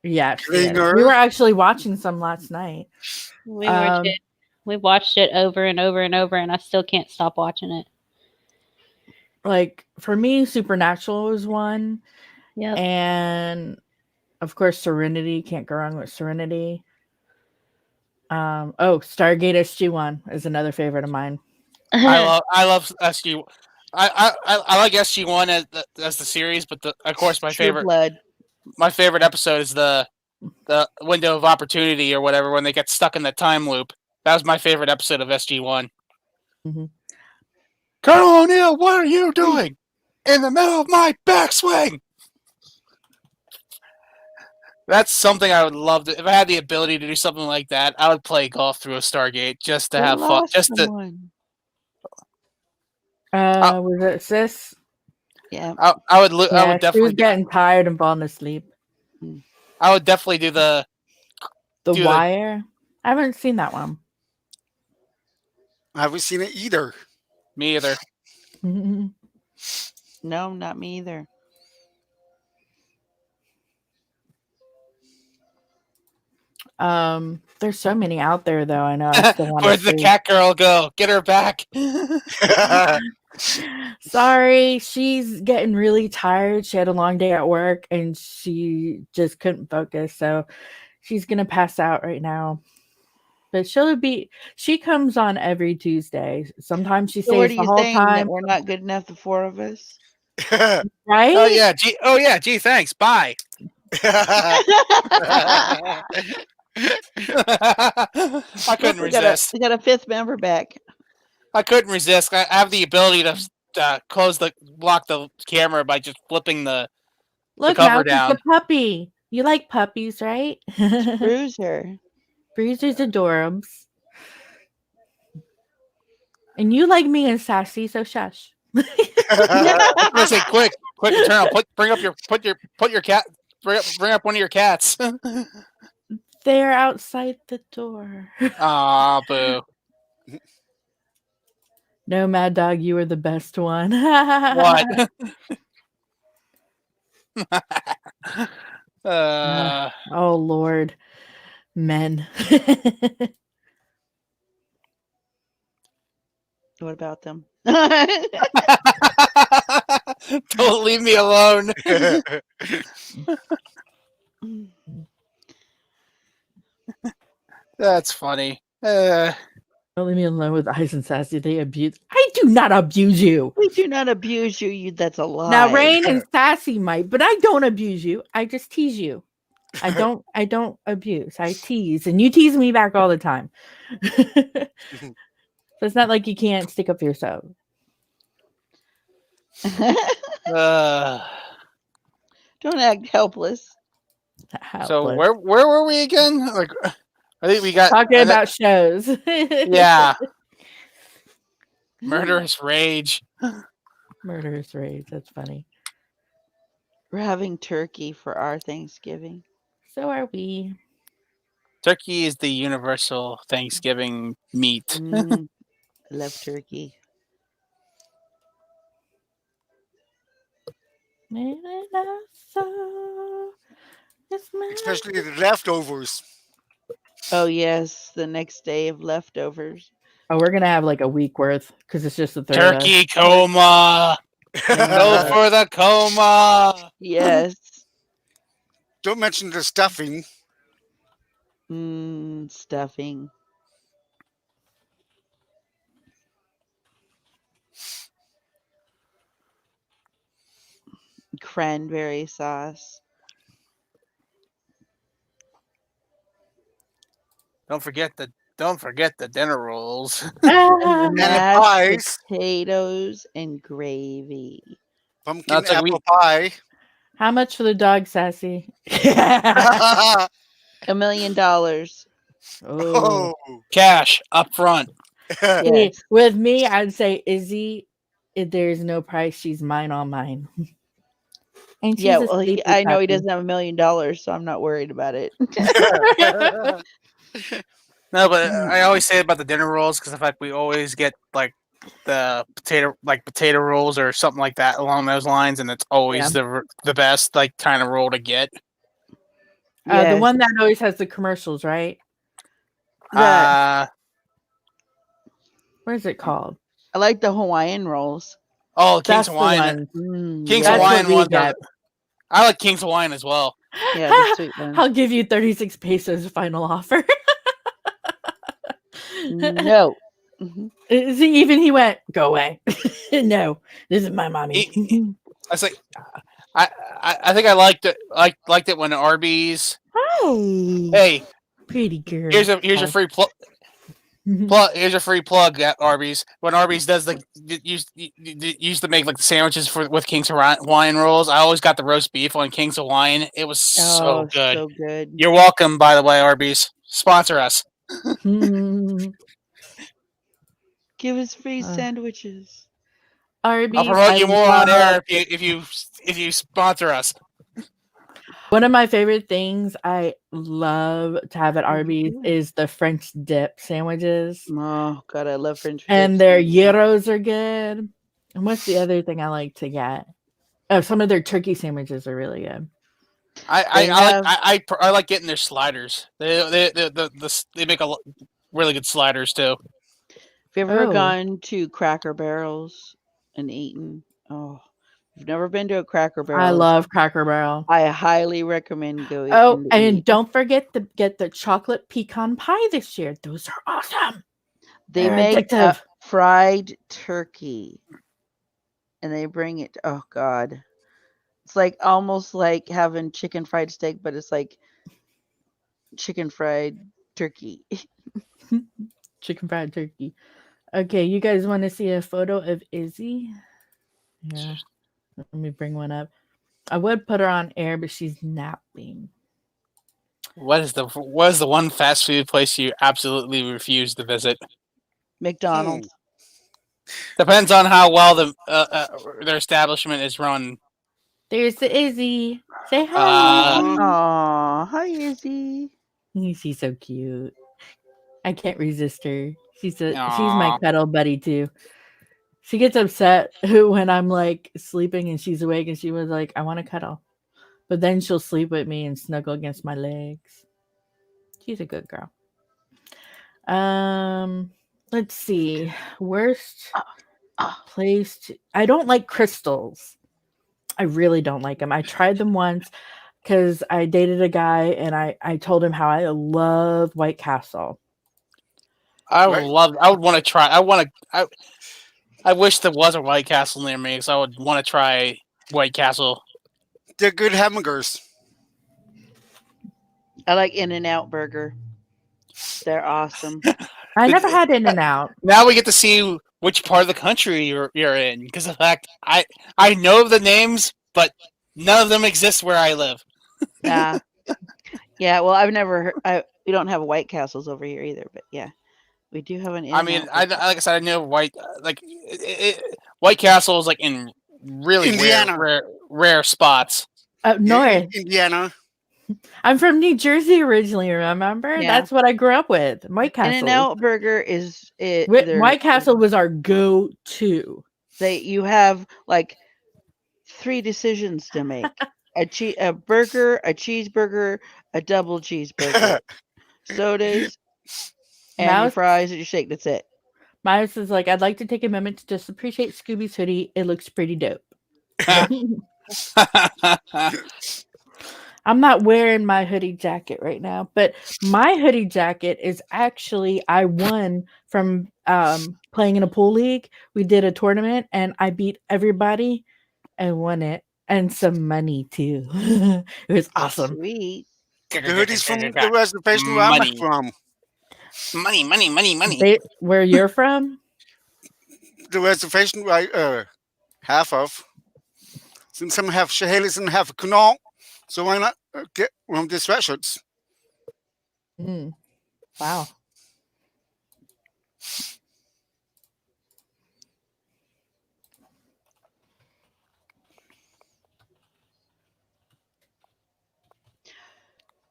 Yes, we were actually watching some last night. We watched it over and over and over, and I still can't stop watching it. Like for me, Supernatural was one. Yeah, and of course, Serenity. Can't go wrong with Serenity. Stargate SG-1 is another favorite of mine. I love SG. I like SG-1 as the series, but of course my favorite episode is the window of opportunity or whatever when they get stuck in the time loop. That was my favorite episode of SG-1. Mm-hmm. Colonel O'Neill, what are you doing in the middle of my backswing? That's something I would love to. If I had the ability to do something like that, I would play golf through a Stargate just to have fun. Just someone. to. Was it Sis? Yeah. I would definitely. She was getting tired and falling asleep. I would definitely do the Wire. I haven't seen that one. I haven't seen it either. Me either. No, not me either. There's so many out there, though. I know. I still want Where'd the cat girl go? Get her back. Sorry, she's getting really tired. She had a long day at work and she just couldn't focus. So she's going to pass out right now. But she comes on every Tuesday. Sometimes she stays the whole time. That we're not good enough, the four of us? Right? Oh, yeah. Gee, thanks. Bye. I couldn't resist. We got a fifth member back. I couldn't resist. I have the ability to block the camera by just flipping the cover down. It's a puppy. You like puppies, right? Bruiser. Bruiser's adorbs. And you like me and Sassy, so shush. I'm gonna say quick, Eternal. Bring up one of your cats. They're outside the door. Aw, boo. No, Mad Dog, you were the best one. What? Oh, Lord. Men. What about them? Don't leave me alone. That's funny. Don't leave me alone with Ice and Sassy. They abuse. I do not abuse you. We do not abuse you. That's a lie. Now, Rain and Sassy might, but I don't abuse you. I just tease you. I don't abuse. I tease, and you tease me back all the time. So it's not like you can't stick up for yourself. Don't act helpless. So where were we again? Like, I think we got talking about shows. Yeah. Murderous Rage. Murderous Rage. That's funny. We're having turkey for our Thanksgiving. So are we. Turkey is the universal Thanksgiving meat. I love turkey. Especially the leftovers. Oh, yes. The next day of leftovers. Oh, we're going to have like a week worth because it's just the third. Turkey coma. Go for the coma. Yes. Don't mention the stuffing. Stuffing. Cranberry sauce. Don't forget the dinner rolls. And mashed potatoes and gravy. Pumpkin apple pie. How much for the dog, Sassy? $1 million. Oh. Cash up front. Yes. With me, I'd say Izzy, if there's no price, she's mine, all mine. And yeah, well, I know he doesn't have $1 million, so I'm not worried about it. No, but I always say about the dinner rolls because in fact we always get like the potato rolls or something like that along those lines, and it's always the best like kind of roll to get. The one that always has the commercials, right? What is it called? I like the Hawaiian rolls. Oh, King's Hawaiian. King's Hawaiian one. I like King's Hawaiian as well. Yeah, the sweet one. I'll give you 36 pesos final offer. No. See, even he went, go away. No, this is my mommy. I was like, I think I liked it when Arby's. Oh, Hey, pretty girl. here's your free plug. Here's a free plug at Arby's. When Arby's does used to make like the sandwiches with King's Hawaiian rolls, I always got the roast beef on King's Hawaiian. It was so good. So good. You're welcome, by the way, Arby's. Sponsor us. Give us free sandwiches. Arby's. I'll promote you more on air if you sponsor us. One of my favorite things I love to have at Arby's is the French dip sandwiches. Oh God, I love French dip. And their gyros are good. And what's the other thing I like to get? Oh, some of their turkey sandwiches are really good. I like getting their sliders. They make really good sliders too. Have you ever gone to Cracker Barrels and eaten? Oh, if you've never been to a Cracker Barrel. I love Cracker Barrel. I highly recommend going. Oh, and don't forget to get the chocolate pecan pie this year. Those are awesome. They make a fried turkey, and they bring it. Oh God, it's like almost like having chicken fried steak, but it's like chicken fried turkey. Chicken fried turkey. Okay, you guys want to see a photo of Izzy? Yeah. Let me bring one up. I would put her on air, but she's napping. What is the one fast food place you absolutely refuse to visit? McDonald's. Depends on how well their establishment is run. There's the Izzy. Say hi. Aw, hi Izzy. She's so cute. I can't resist her. She's my cuddle buddy too. She gets upset when I'm like sleeping and she's awake, and she was like, I want to cuddle. But then she'll sleep with me and snuggle against my legs. She's a good girl. Let's see. Worst place I don't like crystals. I really don't like them. I tried them once because I dated a guy and I told him how I love White Castle. I would want to try. I wish there was a White Castle near me, because I would want to try White Castle. They're good hamburgers. I like In-N-Out Burger. They're awesome. I never had In-N-Out. Now we get to see which part of the country you're in, because in fact I know the names, but none of them exist where I live. Yeah. Well, I've never heard. We don't have White Castles over here either, but yeah. We do have an. I mean, like I said, I know White Castle is like in really rare spots. North Indiana. I'm from New Jersey originally. Remember? Yeah. That's what I grew up with. White Castle. In-N-Out Burger is it. White Castle was our go-to. You have like 3 decisions to make: a burger, a cheeseburger, a double cheeseburger, sodas. And your fries and your shake. That's it. Miles is like, I'd like to take a moment to just appreciate Scooby's hoodie. It looks pretty dope. I'm not wearing my hoodie jacket right now, but my hoodie jacket is actually I won from playing in a pool league. We did a tournament and I beat everybody and won it, and some money too. It was awesome. Sweet. The hoodie's from the reservation where I'm from. Money. Where you're from? The reservation half of. Since some have Chehalis and have Connaught, so why not get one of these sweatshirts? Wow.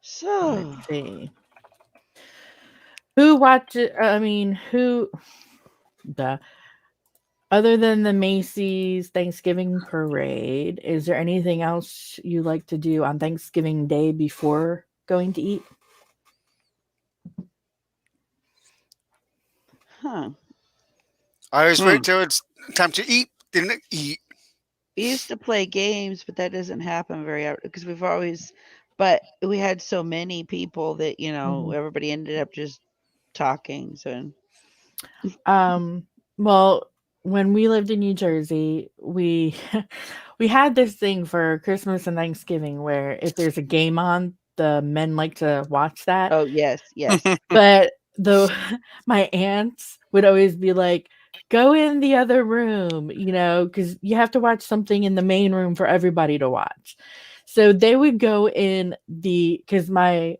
So let's see. Who watches? Other than the Macy's Thanksgiving parade, is there anything else you like to do on Thanksgiving Day before going to eat? I always wait till it's time to eat, then eat. We used to play games, but that doesn't happen very often because we had so many people that everybody ended up just talking. So Well, when we lived in New Jersey, we had this thing for Christmas and Thanksgiving where if there's a game on, the men like to watch that. Oh yes, yes. But my aunts would always be like, go in the other room, because you have to watch something in the main room for everybody to watch. So they would go in because my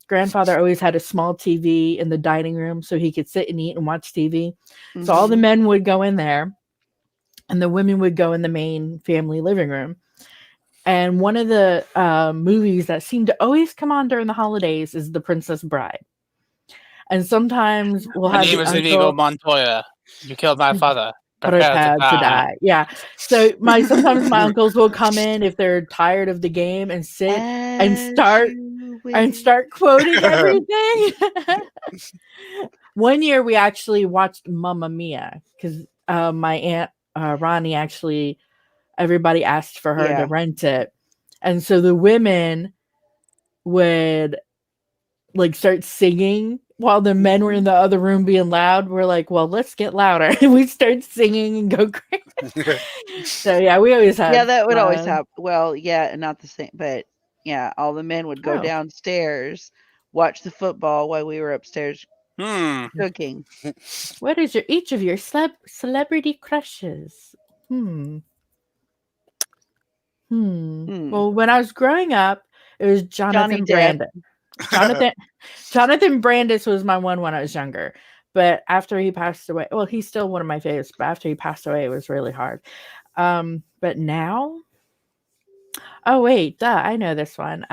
grandfather always had a small TV in the dining room so he could sit and eat and watch TV. Mm-hmm. So all the men would go in there and the women would go in the main family living room. And one of the movies that seemed to always come on during the holidays is The Princess Bride. And sometimes we'll have the uncle... Inigo Montoya. You killed my father. Prepared to die. Yeah. So sometimes my uncles will come in if they're tired of the game and sit and start quoting everything. One year we actually watched Mamma Mia because my aunt Ronnie everybody asked for her to rent it, and so the women would start singing while the men were in the other room being loud. We're like, well, let's get louder. And we start singing and go crazy. So yeah, we always had. Yeah, that would always happen. Well, yeah, not the same, but yeah, all the men would go downstairs, watch the football while we were upstairs cooking. What is each of your celebrity crushes? Well, when I was growing up, it was Jonathan Brandis. Jonathan Brandis was my one when I was younger, but after he passed away, well, he's still one of my favorites, but after he passed away, it was really hard. But now, oh wait, I know this one.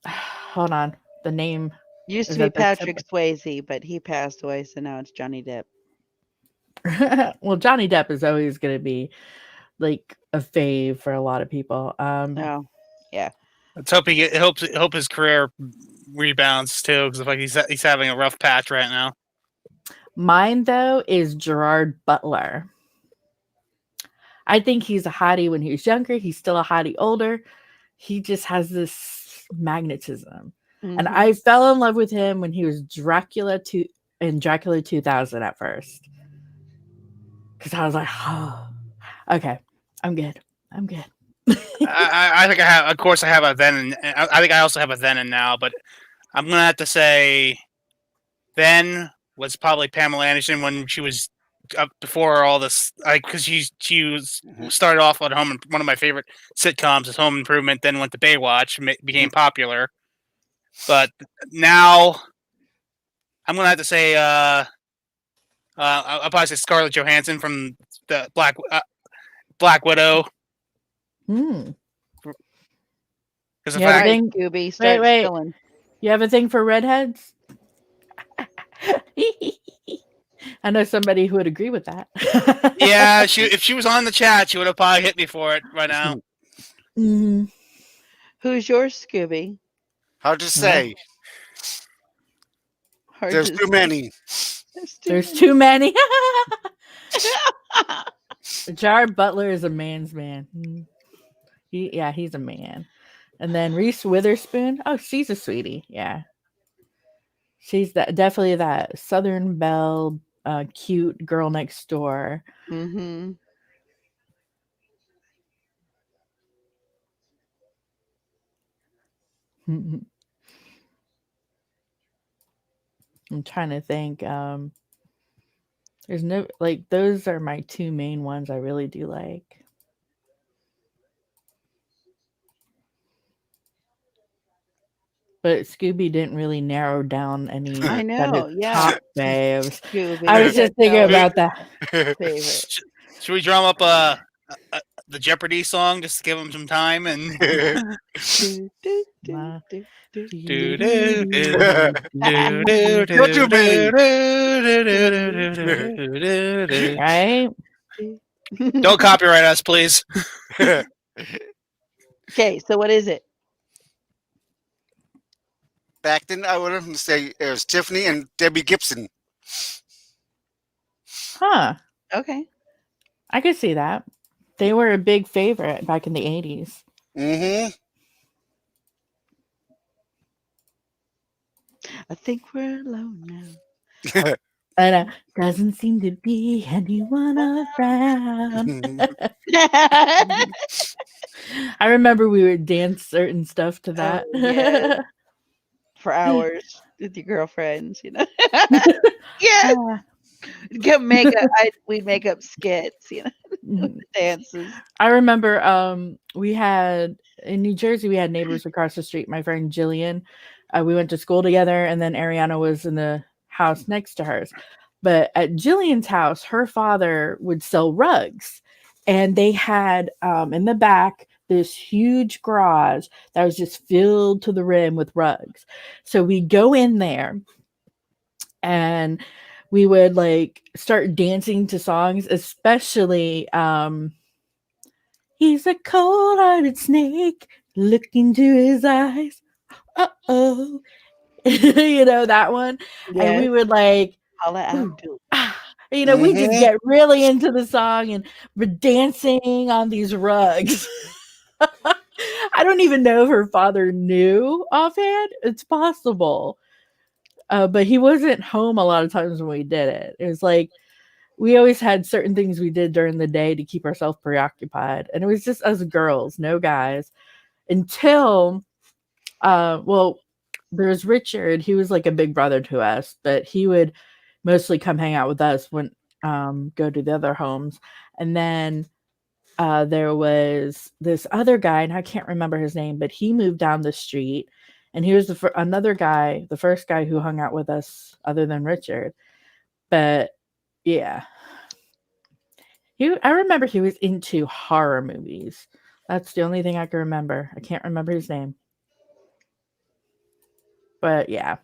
Hold on, the name used to be Patrick Swayze, but he passed away, so now it's Johnny Depp. Well, Johnny Depp is always going to be like a fave for a lot of people. Oh, yeah. Let's hope hope his career rebounds too, because he's having a rough patch right now. Mine though is Gerard Butler. I think he's a hottie when he was younger. He's still a hottie older. He just has this magnetism, and I fell in love with him when he was Dracula in Dracula 2000 at first, because I was like, oh, okay, I'm good. I think I have. Of course, I have a then, and I think I also have a then and now. But I'm gonna have to say, then was probably Pamela Anderson when she was up before all this. Because she started off on one of my favorite sitcoms is Home Improvement. Then went to Baywatch, became popular. But now, I'm gonna have to say, I'll probably say Scarlett Johansson from the Black Widow. Wait. You have a thing for redheads? I know somebody who would agree with that. Yeah, if she was on the chat, she would have probably hit me for it right now. Who's yours, Scooby? Hard to say. There's too many. There's too many. Gerard Butler is a man's man. He's a man. And then Reese Witherspoon. Oh, she's a sweetie. Yeah. She's definitely that Southern Belle, cute girl next door. Mm-hmm. I'm trying to think. There's no those are my two main ones I really do like. But Scooby didn't really narrow down any. I know, top faves. I was just thinking about that. Should we drum up the Jeopardy song just to give them some time and? Right? Don't copyright us, please. Okay, so what is it? Back then, I would have say it was Tiffany and Debbie Gibson. Huh. Okay. I could see that. They were a big favorite back in the 80s. Mm-hmm. I think we're alone now. And doesn't seem to be anyone around. I remember we would dance certain stuff to that. For hours with your girlfriends, Yeah. We'd make up skits, dances. I remember we had in New Jersey, we had neighbors across the street. My friend Jillian, we went to school together, and then Ariana was in the house next to hers. But at Jillian's house, her father would sell rugs, and they had in the back this huge garage that was just filled to the rim with rugs. So we go in there, and we would like start dancing to songs, especially he's a cold-hearted snake, look into his eyes. Uh-oh. That one. Yes. And we would like, we just get really into the song, and we're dancing on these rugs. I don't even know if her father knew offhand. It's possible. But he wasn't home a lot of times when we did it. It was like, we always had certain things we did during the day to keep ourselves preoccupied. And it was just us girls, no guys. Until, there's Richard. He was like a big brother to us, but he would mostly come hang out with us when go to the other homes. And then there was this other guy, and I can't remember his name, but he moved down the street. And he was another guy, the first guy who hung out with us other than Richard. But yeah. I remember he was into horror movies. That's the only thing I can remember. I can't remember his name. But yeah,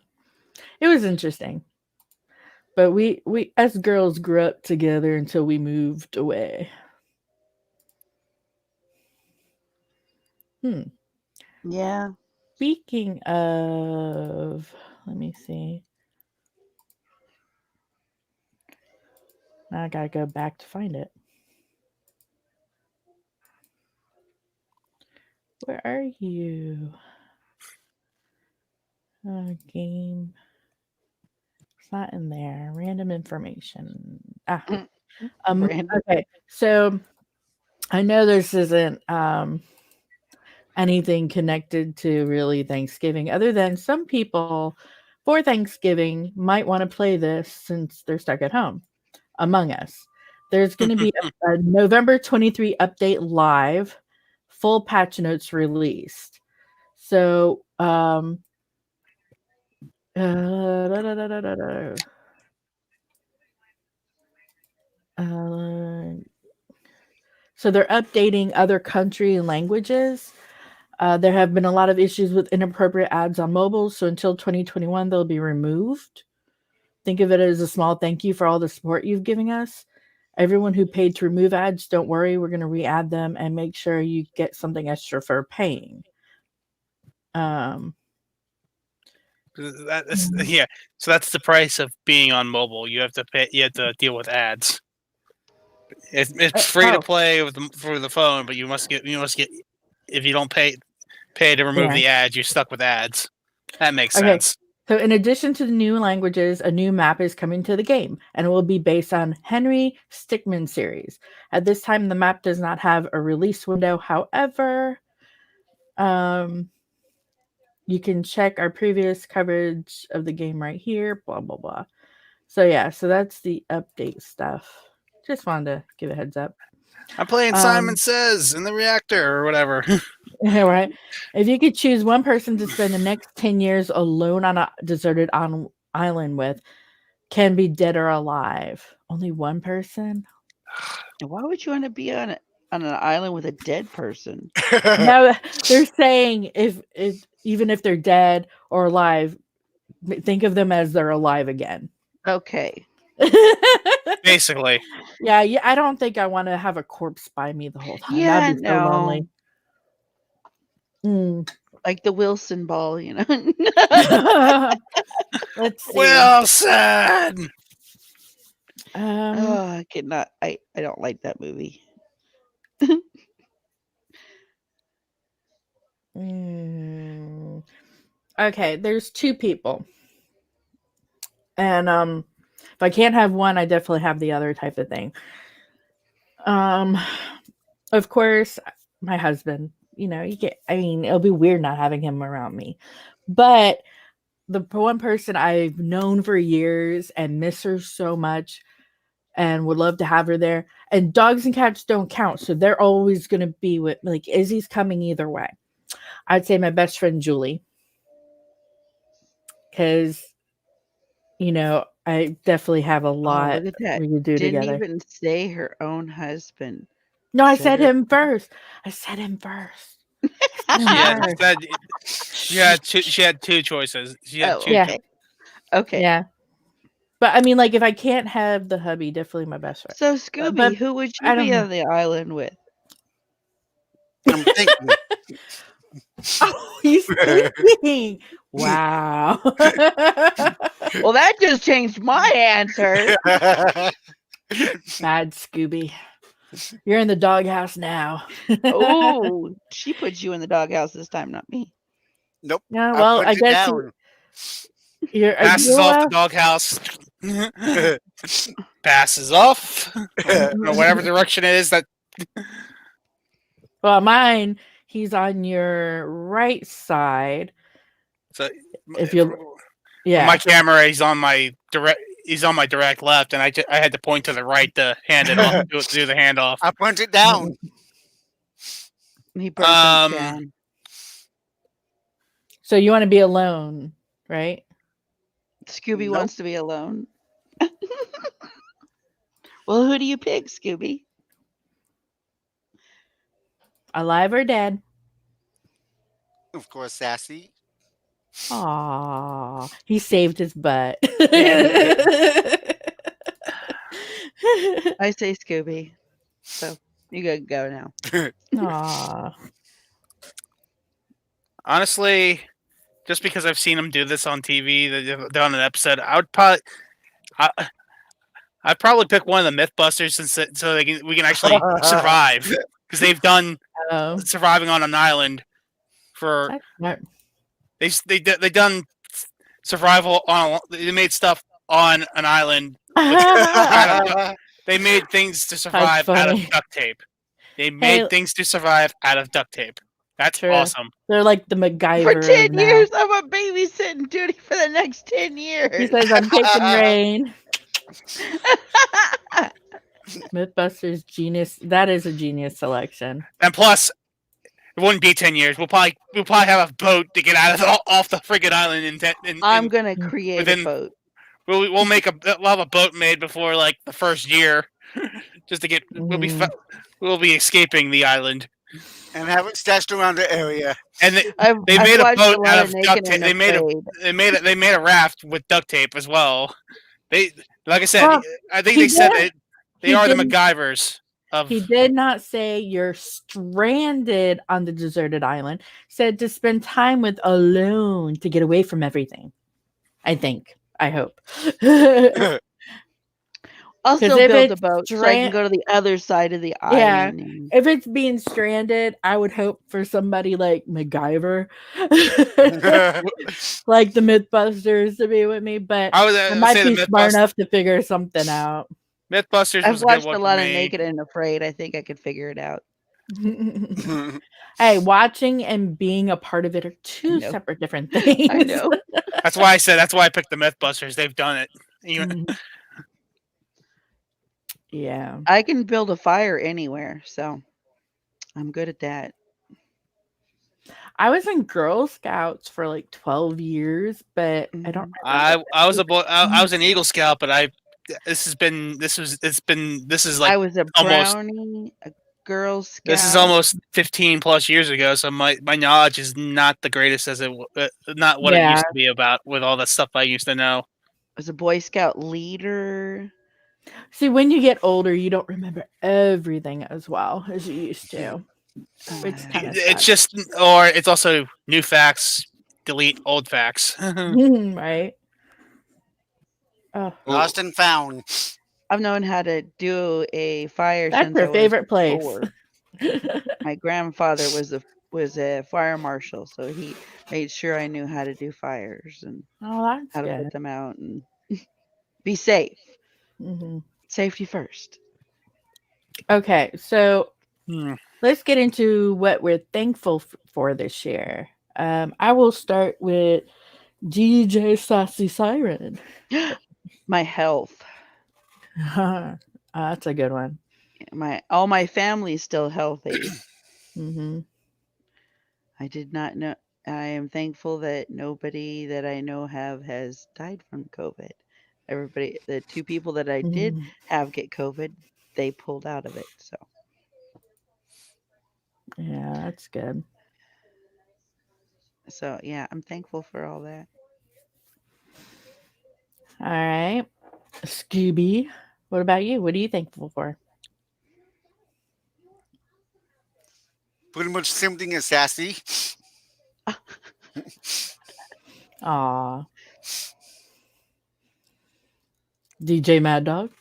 it was interesting. But we as girls grew up together until we moved away. Yeah. Speaking of, let me see. Now I gotta go back to find it. Where are you? Game. It's not in there. Random information. Okay. So I know this isn't anything connected to really Thanksgiving, other than some people for Thanksgiving might want to play this since they're stuck at home. Among Us. There's going to be a November 23 update live, full patch notes released. So, so they're updating other country and languages. There have been a lot of issues with inappropriate ads on mobile, so until 2021, they'll be removed. Think of it as a small thank you for all the support you've given us. Everyone who paid to remove ads, don't worry, we're going to re-add them and make sure you get something extra for paying. So that's the price of being on mobile. You have to pay. You have to deal with ads. It's free to play for the phone, but you must get if you don't pay to remove the ads, you're stuck with ads. That makes sense. So in addition to the new languages, a new map is coming to the game, and it will be based on Henry Stickmin series. At this time, the map does not have a release window. However, you can check our previous coverage of the game right here, blah, blah, blah. So yeah, so that's the update stuff. Just wanted to give a heads up. I'm playing Simon Says in the Reactor or whatever. Yeah, right. If you could choose one person to spend the next 10 years alone on a deserted island with, can be dead or alive. Only one person? Why would you want to be on an island with a dead person? No, they're saying if even if they're dead or alive, think of them as they're alive again. Okay. Basically. Yeah, I don't think I want to have a corpse by me the whole time. Yeah, that'd be so lonely. Like the Wilson ball, you know. Let's see. Wilson. I cannot. I don't like that movie. Okay, there's two people, and If I can't have one, I definitely have the other type of thing. Of course, my husband, it'll be weird not having him around me. But the one person I've known for years and miss her so much and would love to have her there. And dogs and cats don't count. So they're always going to be with, like, Izzy's coming either way. I'd say my best friend, Julie. Because, I definitely have a lot look at that. we could do Didn't together. even say her own husband. No, I said him first. She had two choices. She had two. Yeah. Okay. Yeah. But I mean, like, if I can't have the hubby, definitely my best friend. So Scooby, who would you be on the island with? I'm thinking. Oh, he's thinking. Wow. Well, that just changed my answer. Bad Scooby. You're in the doghouse now. Oh, she put you in the doghouse this time, not me. Nope. Yeah, well, I guess you're passes off the doghouse. Passes off. Whatever direction it is that. Well, mine, he's on your right side. So if you, on my camera, he's on my direct left, and I had to point to the right to hand it off, do the handoff. I pointed down. He down. So you want to be alone, right? Scooby wants to be alone. Well, who do you pick, Scooby? Alive or dead? Of course, Sassy. Aw, he saved his butt. I say Scooby. So you gotta go now. Aw. Honestly, just because I've seen him do this on TV, they've done an episode, I'd probably pick one of the MythBusters so we can actually survive, because they've done surviving on an island for. They done survival on. They made stuff on an island. They made things to survive out of duct tape. They made things to survive out of duct tape. That's awesome. They're like the MacGyver. For 10 years, I'm on babysitting duty for the next 10 years. He says, I'm taking rain. MythBusters genius. That is a genius selection. And plus, it wouldn't be 10 years. We'll probably have a boat to get out of off the friggin' island. I'm gonna create a boat. We'll have a boat made before like the first year, just to get. We'll be escaping the island and have it stashed around the area. And they made a boat out of duct tape. They made a raft with duct tape as well. Like I said, I think they said they are the MacGyvers. He did not say you're stranded on the deserted island. Said to spend time with alone to get away from everything. I hope. Also build a boat so I can go to the other side of the island. Yeah, if it's being stranded, I would hope for somebody like MacGyver, like the MythBusters, to be with me. But I might be smart enough to figure something out. MythBusters. I've watched a lot of Naked and Afraid. I think I could figure it out. Hey, watching and being a part of it are two separate different things. I know. That's why I picked the MythBusters. They've done it. Yeah. I can build a fire anywhere, so I'm good at that. I was in Girl Scouts for like 12 years, but I don't. I was a boy. I was an Eagle Scout, but this is like I was a brownie, a Girl Scout. This is almost 15 plus years ago, so my knowledge is not the greatest as it not what it used to be about with all the stuff I used to know. I was a Boy Scout leader. See, when you get older, you don't remember everything as well as you used to. It's just, or it's also new facts, delete old facts. Right. Lost and found. I've known how to do a fire. That's her favorite place. My grandfather was a fire marshal, so he made sure I knew how to do fires and how to put them out and be safe. Mm-hmm. Safety first. Okay, so let's get into what we're thankful for this year. I will start with DJ Sassy Siren. My health. That's a good one. All my family's still healthy. Mm-hmm. I did not know. I am thankful that nobody that I know has died from COVID. Everybody, the 2 people that I did have get COVID, they pulled out of it. So yeah, that's good. So yeah, I'm thankful for all that. All right, Scooby, what about you? What are you thankful for? Pretty much the same thing as Sassy. Aw. DJ Mad Dog,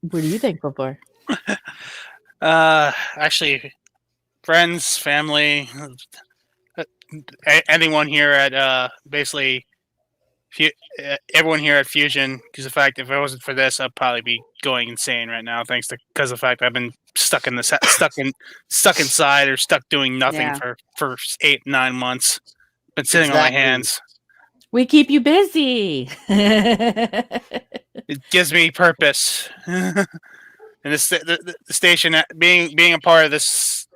what are you thankful for? Actually, friends, family, anyone here at basically everyone here at Fusion. Because the fact, if it wasn't for this, I'd probably be going insane right now. Because of the fact I've been stuck inside or stuck doing nothing for 8-9 months. Been sitting on my hands. We keep you busy. It gives me purpose. And the station, being a part of this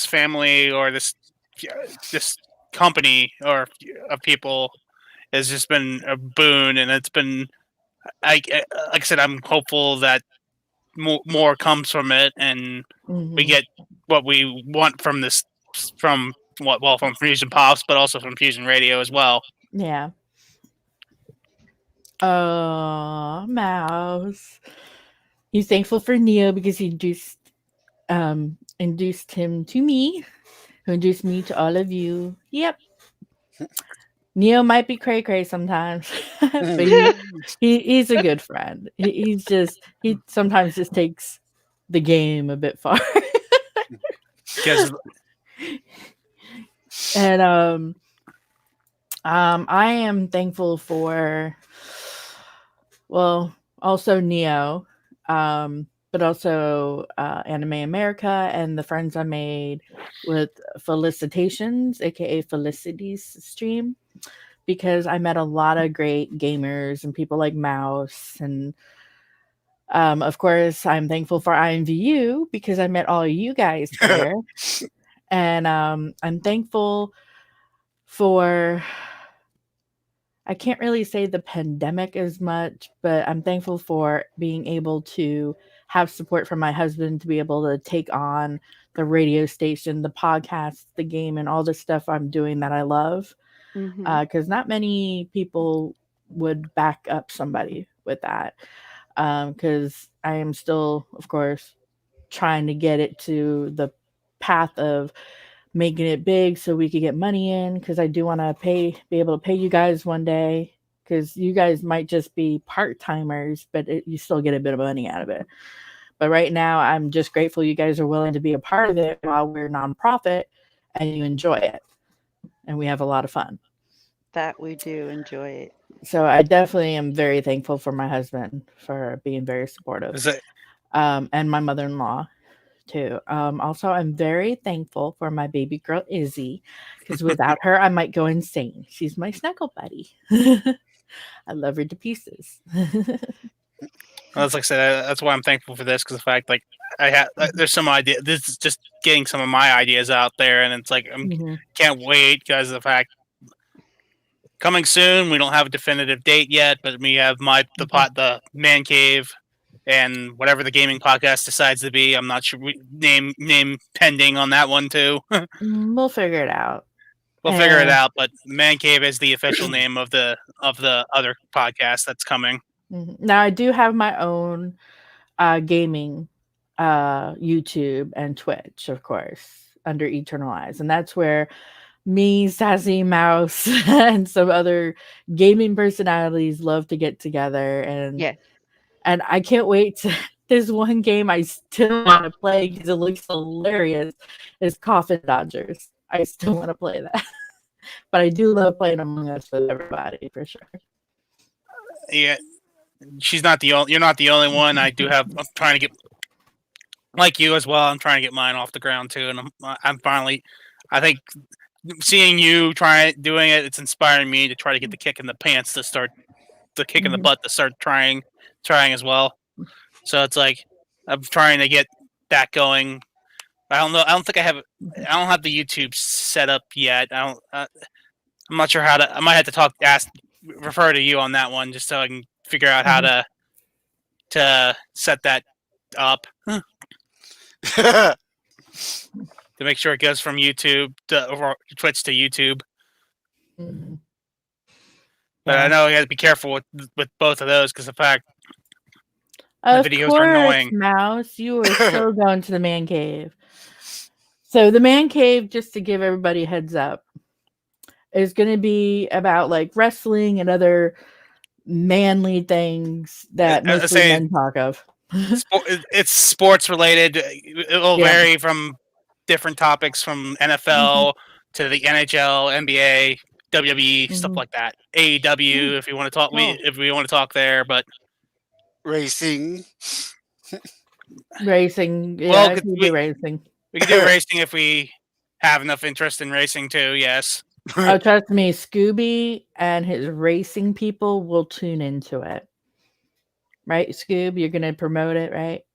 family or this company or of people has just been a boon, and it's been like I said, I'm hopeful that more comes from it, and we get what we want from this, from Fusion Pops, but also from Fusion Radio as well. Yeah. Mouse. He's thankful for Neo because he induced him to me, who induced me to all of you. Yep. Neo might be cray sometimes, but he's a good friend. He sometimes just takes the game a bit far. And I am thankful for, well, also Neo, but also Anime America and the friends I made with Felicitations, aka Felicity's stream, because I met a lot of great gamers and people like Mouse. And of course, I'm thankful for IMVU because I met all of you guys there. And I'm thankful for, I can't really say the pandemic as much, but I'm thankful for being able to have support from my husband to be able to take on the radio station, the podcast, the game, and all the stuff I'm doing that I love. Because not many people would back up somebody with that. Because I am still, of course, trying to get it to the path of making it big so we could get money in, because I do want to be able to pay you guys one day, because you guys might just be part-timers, but you still get a bit of money out of it. But right now, I'm just grateful you guys are willing to be a part of it while we're nonprofit and you enjoy it. And we have a lot of fun. That we do enjoy it. So I definitely am very thankful for my husband for being very supportive. And my mother-in-law too. Also, I'm very thankful for my baby girl Izzy, because without her, I might go insane. She's my snuggle buddy. I love her to pieces. Well, like I said, that's why I'm thankful for this, because the fact, like, there's some idea. This is just getting some of my ideas out there, and it's like can't wait, because of the fact coming soon. We don't have a definitive date yet, but we have the man cave. And whatever the gaming podcast decides to be, I'm not sure. Name pending on that one too. We'll figure it out. Figure it out. But Man Cave is the official name of the other podcast that's coming. Now I do have my own gaming YouTube and Twitch, of course, under Eternal Eyes, and that's where me, Sassy Mouse, and some other gaming personalities love to get together. And And I can't wait to. There's one game I still want to play because it looks hilarious. It's Coffin Dodgers. I still want to play that. But I do love playing Among Us with everybody, for sure. Yeah. she's not the only. You're not the only one. I'm trying to get, like you as well. I'm trying to get mine off the ground too, and I'm finally. I think seeing you doing it, it's inspiring me to try to get the kick in the pants to start, the kick in the butt to start trying as well. So it's like I'm trying to get that going. I don't know. I don't have the YouTube set up yet. I'm not sure how to. I might have to refer to you on that one just so I can figure out how to set that up to make sure it goes from YouTube to Twitch to YouTube. Mm-hmm. But I know you have to be careful with both of those because the fact the videos are annoying. Mouse, you are still going to the man cave. So the man cave, just to give everybody a heads up, is going to be about like wrestling and other manly things that mostly men talk of. It's sports related. It will vary from different topics, from NFL to the NHL, NBA, WWE, stuff like that. AEW, if you want to talk, if we want to talk there, but racing. Racing, yeah, well, racing. We can do racing if we have enough interest in racing too. Yes. Oh, trust me, Scooby and his racing people will tune into it. Right, Scoob? You're going to promote it, right?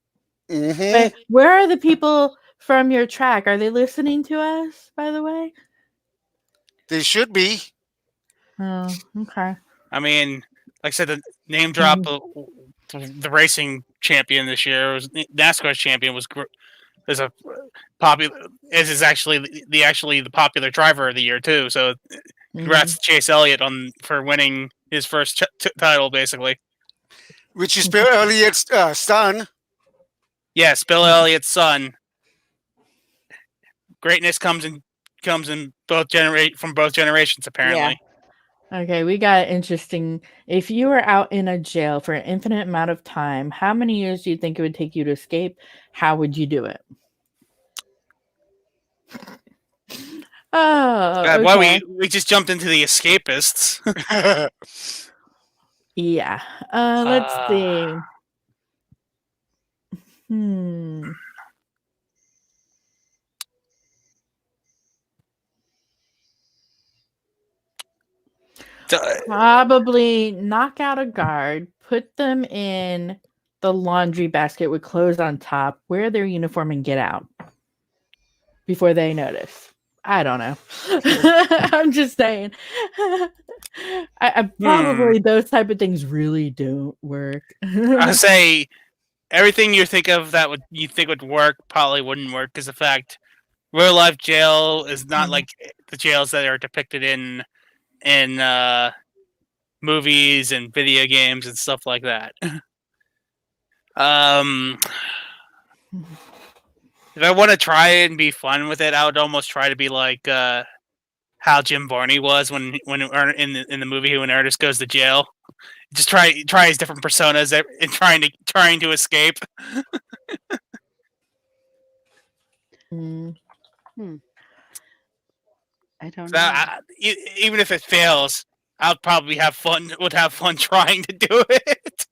Mm-hmm. But where are the people from your track? Are they listening to us, by the way? They should be. Oh, okay. I mean, like I said, the name drop the racing champion this year was NASCAR's champion is actually the popular driver of the year too. So congrats to Chase Elliott for winning his first title, basically. Which is Bill Elliott's son. Yes, Bill Elliott's son. Greatness comes in from both generations, apparently. Yeah. Okay, we got interesting. If you were out in a jail for an infinite amount of time, how many years do you think it would take you to escape? How would you do it? Oh, God, why we just jumped into the escapists. Yeah. Let's see. Probably knock out a guard, put them in the laundry basket with clothes on top, wear their uniform, and get out before they notice. I don't know. I'm just saying. I probably those type of things really don't work. I say everything you think of that you think would work probably wouldn't work because the fact real life jail is not like the jails that are depicted in movies and video games and stuff like that. If I want to try and be fun with it, I would almost try to be like how Jim Varney was when in the movie when Ernest goes to jail. Just try his different personas and trying to escape. I don't know. Even if it fails, I'll probably have fun trying to do it.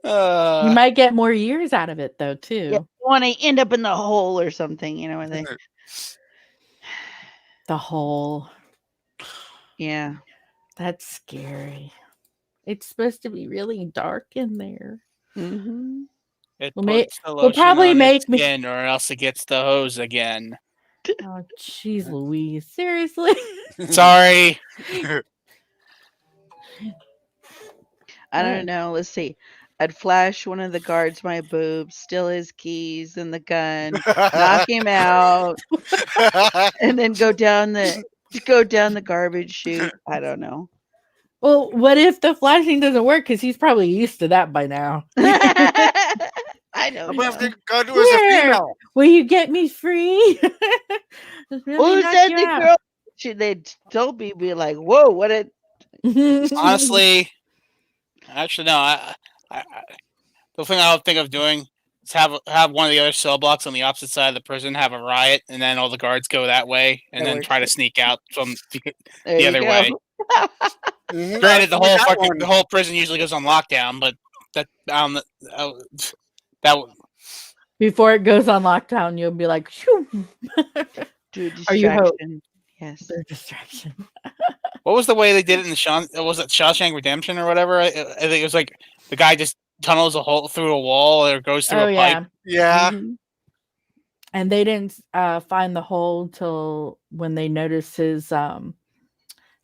You might get more years out of it though too. Yeah, you want to end up in the hole or something, you know what they the hole. Yeah. That's scary. It's supposed to be really dark in there. Mm-hmm. It will probably make me again, or else it gets the hose again. Oh, jeez, Louise! Seriously? Sorry. I don't know. Let's see. I'd flash one of the guards my boobs, steal his keys and the gun, knock him out, and then go down the garbage chute. I don't know. Well, what if the flashing doesn't work? Because he's probably used to that by now. I know. Will you get me free? Who said the girl? They told me, be like, whoa, what a. Honestly, actually, no. The thing I would think of doing have one of the other cell blocks on the opposite side of the prison have a riot, and then all the guards go that way, and then try to sneak out from the other way. Granted, the whole prison usually goes on lockdown, but that before it goes on lockdown, you'll be like, "Shoo." Are you hoping? Yes, their distraction. What was the way they did it in was it Shawshank Redemption or whatever? I think it was like the guy just tunnels a hole through a wall or goes through a pipe. Yeah. And they didn't find the hole till when they noticed his room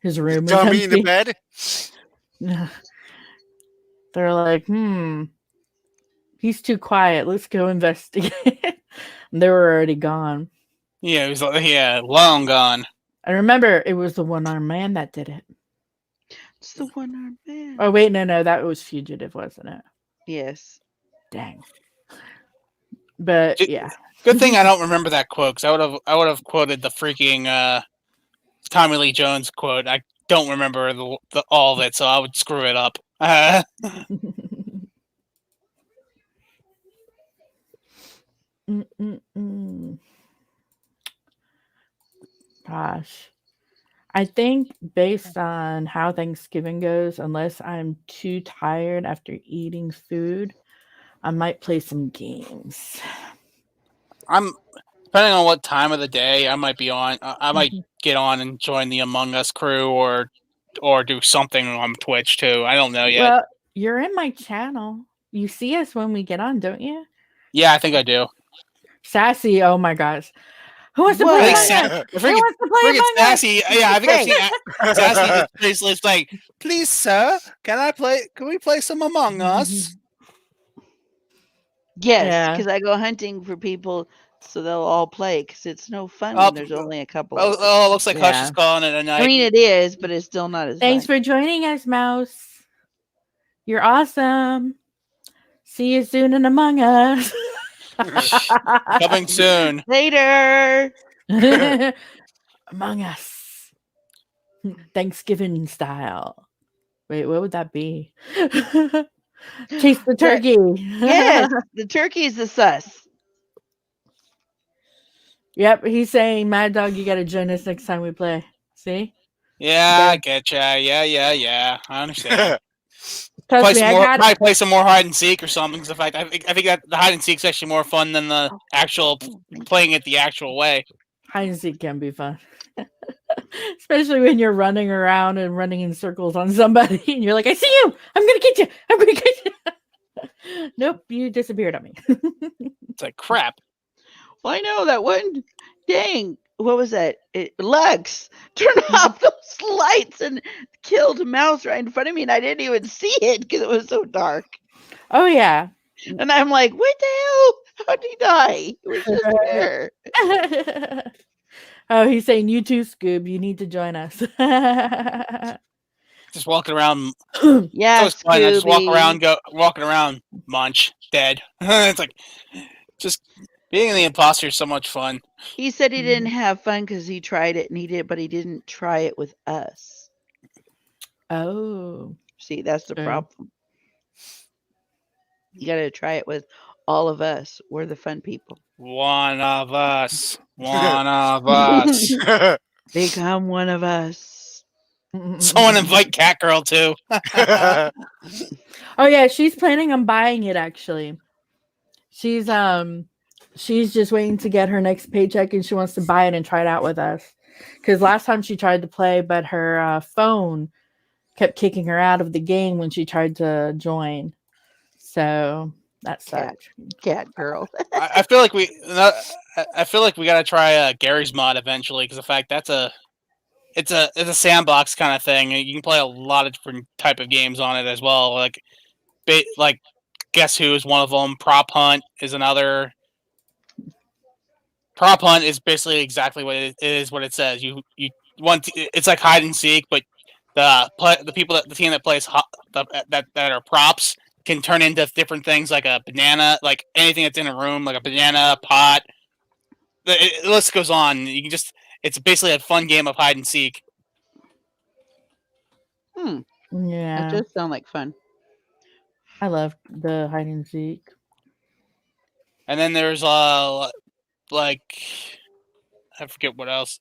was dummy in the bed. They're like, he's too quiet. Let's go investigate. They were already gone. Yeah, it was long gone. I remember it was the one-armed man that did it. It's the one-armed man. Oh wait, no, that was Fugitive, wasn't it? Yes. Dang. But yeah. Good thing I don't remember that quote, because I would have quoted the freaking Tommy Lee Jones quote. I don't remember the all of it, so I would screw it up. Gosh. I think based on how Thanksgiving goes, unless I'm too tired after eating food, I might play some games. Depending on what time of the day I might be on, I might get on and join the Among Us crew or do something on Twitch too. I don't know yet. Well, you're in my channel. You see us when we get on, don't you? Yeah, I think I do. Sassy, oh my gosh. Who wants to play Among Us? Who wants to play Among Us? Sassy, yeah, I think I've seen Sassy bracelets like, please, sir, can we play some Among Us? Yes, because I go hunting for people so they'll all play, because it's no fun when there's only a couple. Oh, it looks like Hush is calling it a night. I mean, it is, but it's still not as Thanks fun. for joining us, Mouse. You're awesome. See you soon in Among Us. Coming soon. Later. Among Us. Thanksgiving style. Wait, what would that be? Chase the turkey. Yes, the turkey is the sus. Yep, he's saying, Mad Dog, you got to join us next time we play. See? Yeah, I get ya. Yeah. I understand. Might play some more hide and seek or something. In fact, I think that the hide and seek's actually more fun than the actual playing it the actual way. Hide and seek can be fun, especially when you're running around and running in circles on somebody, and you're like, "I see you! I'm gonna get you! I'm gonna get you!" Nope, you disappeared on me. It's like crap. Well, I know that one. Dang, what was that? Lux turned off those lights and killed a mouse right in front of me, and I didn't even see it because it was so dark. Oh yeah, and I'm like, "What the hell? How'd he die? It was just there." Oh, he's saying, "You too, Scoob. You need to join us." Just walking around. Yeah, so fun. I just walking around, munch, dead. It's like just being the imposter is so much fun. He said he didn't have fun because he tried it and he did, but he didn't try it with us. Oh, see, that's the problem. You got to try it with all of us. We're the fun people. One of us. One of us. Become one of us. Someone invite Catgirl too. Oh yeah, she's planning on buying it actually. She's just waiting to get her next paycheck and she wants to buy it and try it out with us. Because last time she tried to play, but her phone kept kicking her out of the game when she tried to join. So that sucked. Cat girl. I feel like we gotta try Gary's mod eventually because the fact it's a sandbox kind of thing. You can play a lot of different type of games on it as well. Like Guess Who is one of them. Prop Hunt is another. Prop Hunt is basically exactly what it is. What it says. It's like hide and seek, but the team that plays that are props can turn into different things like a banana, like anything that's in a room, like a banana, pot. The list goes on. It's basically a fun game of hide and seek. Yeah. That does sound like fun. I love the hide and seek. And then there's like I forget what else.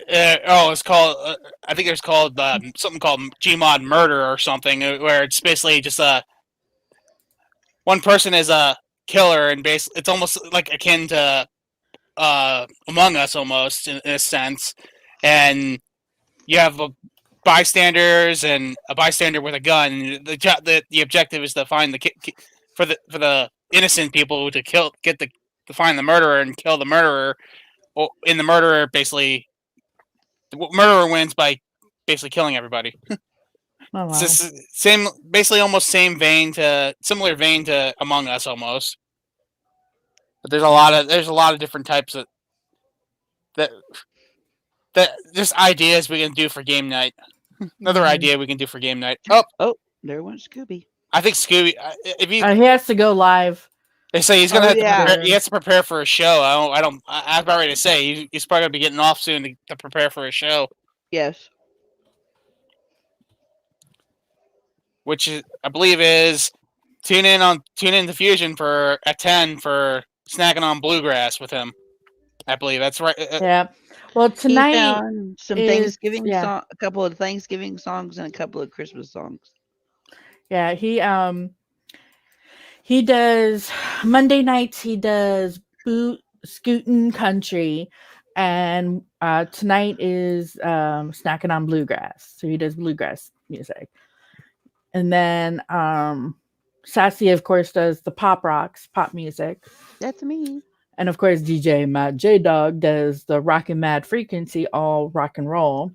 It's called. I think it's called something called Gmod Murder or something, where it's basically just one person is a killer, and basically it's almost like akin to Among Us, almost in a sense, and you have bystanders and a bystander with a gun. The objective is to find for the innocent people to find the murderer and kill the murderer. In the murderer, basically, the murderer wins by basically killing everybody. Oh, wow. It's just basically almost similar vein to Among Us almost. But there's a lot of different types of that just ideas we can do for game night. Another idea we can do for game night. Oh, there went Scooby. I think Scooby. He has to go live. They say he's gonna he has to prepare for a show. I'm about ready to say he's probably gonna be getting off soon to prepare for a show. Yes. Which I believe is tune in to Fusion at 10 for Snacking on Bluegrass with him. I believe that's right. Yeah. Well, tonight Thanksgiving song, a couple of Thanksgiving songs and a couple of Christmas songs. Yeah, he does Monday nights. He does Scootin' Country, and tonight is Snacking on Bluegrass. So he does bluegrass music, and then Sassy, of course, does the pop music. That's me. And of course, DJ Matt J Dog does the Rockin' Mad Frequency, all rock and roll.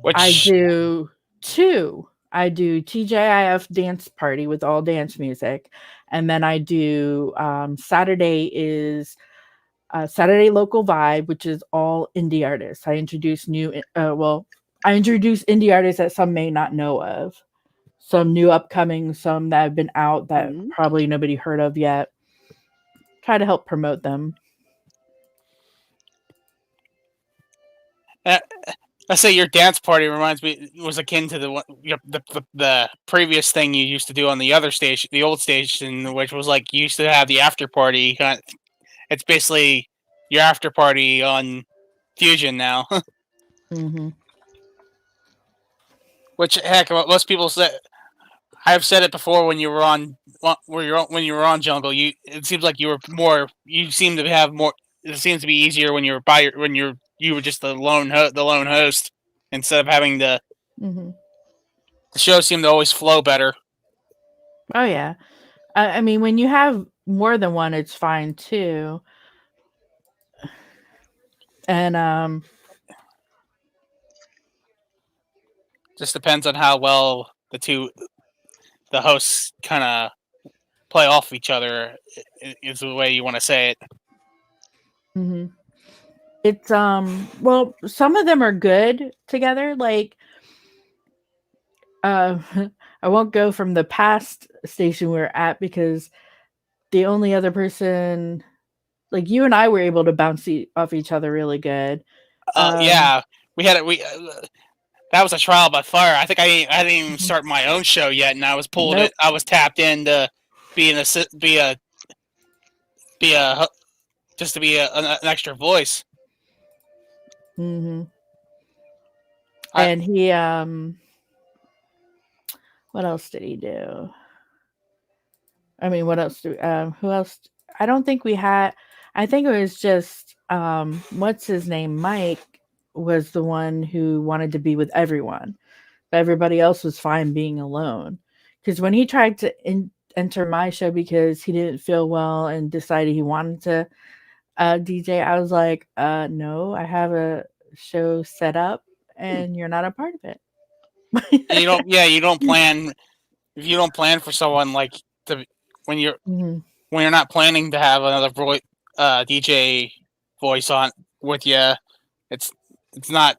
Which I do too. I do TJIF Dance Party with all dance music. And then I do Saturday is Saturday Local Vibe, which is all indie artists. I introduce indie artists that some may not know of. Some new upcoming, some that have been out that probably nobody heard of yet. Try to help promote them. I say your dance party reminds me was akin to the previous thing you used to do on the other station, the old station, which was like you used to have the after party. It's basically your after party on Fusion now. Mm-hmm. Which heck, most people say. I've said it before when you were on Jungle. It seems like you were more. You seem to have more. It seems to be easier when you were just the lone host instead of having the. Mm-hmm. The show seemed to always flow better. Oh yeah, I mean when you have more than one, it's fine too. And just depends on how well the hosts kind of play off each other is the way you want to say it. Mm-hmm. It's well, some of them are good together. Like I won't go from the past station we were at because the only other person, like you and I, were able to bounce off each other really good. Yeah, we had it. That was a trial by fire. I think I didn't even start my own show yet, and I was pulled. Nope. I was tapped in to be an extra voice. Mm-hmm. And he what else did he do? I mean, what else who else? I don't think we had. I think it was just what's his name, Mike. Was the one who wanted to be with everyone, but everybody else was fine being alone. Because when he tried to enter my show because he didn't feel well and decided he wanted to DJ, I was like, no, I have a show set up and you're not a part of it. You don't plan. If you don't plan for someone like when you're not planning to have another DJ voice on with you, it's not.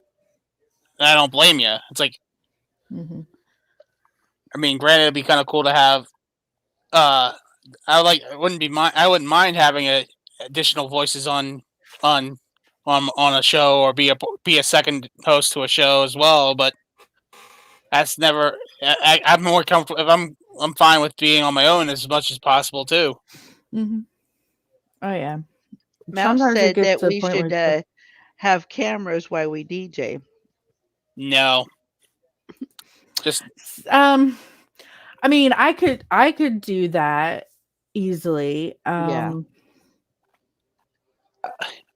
I don't blame you. It's like, I mean, granted, it'd be kind of cool to have. I wouldn't mind having additional voices on a show or be a second host to a show as well. But that's never. I'm more comfortable if I'm I'm fine with being on my own as much as possible too. Mm-hmm. Oh yeah. Mouse said that we should have cameras while we DJ. No. Just I mean, I could do that easily. Yeah.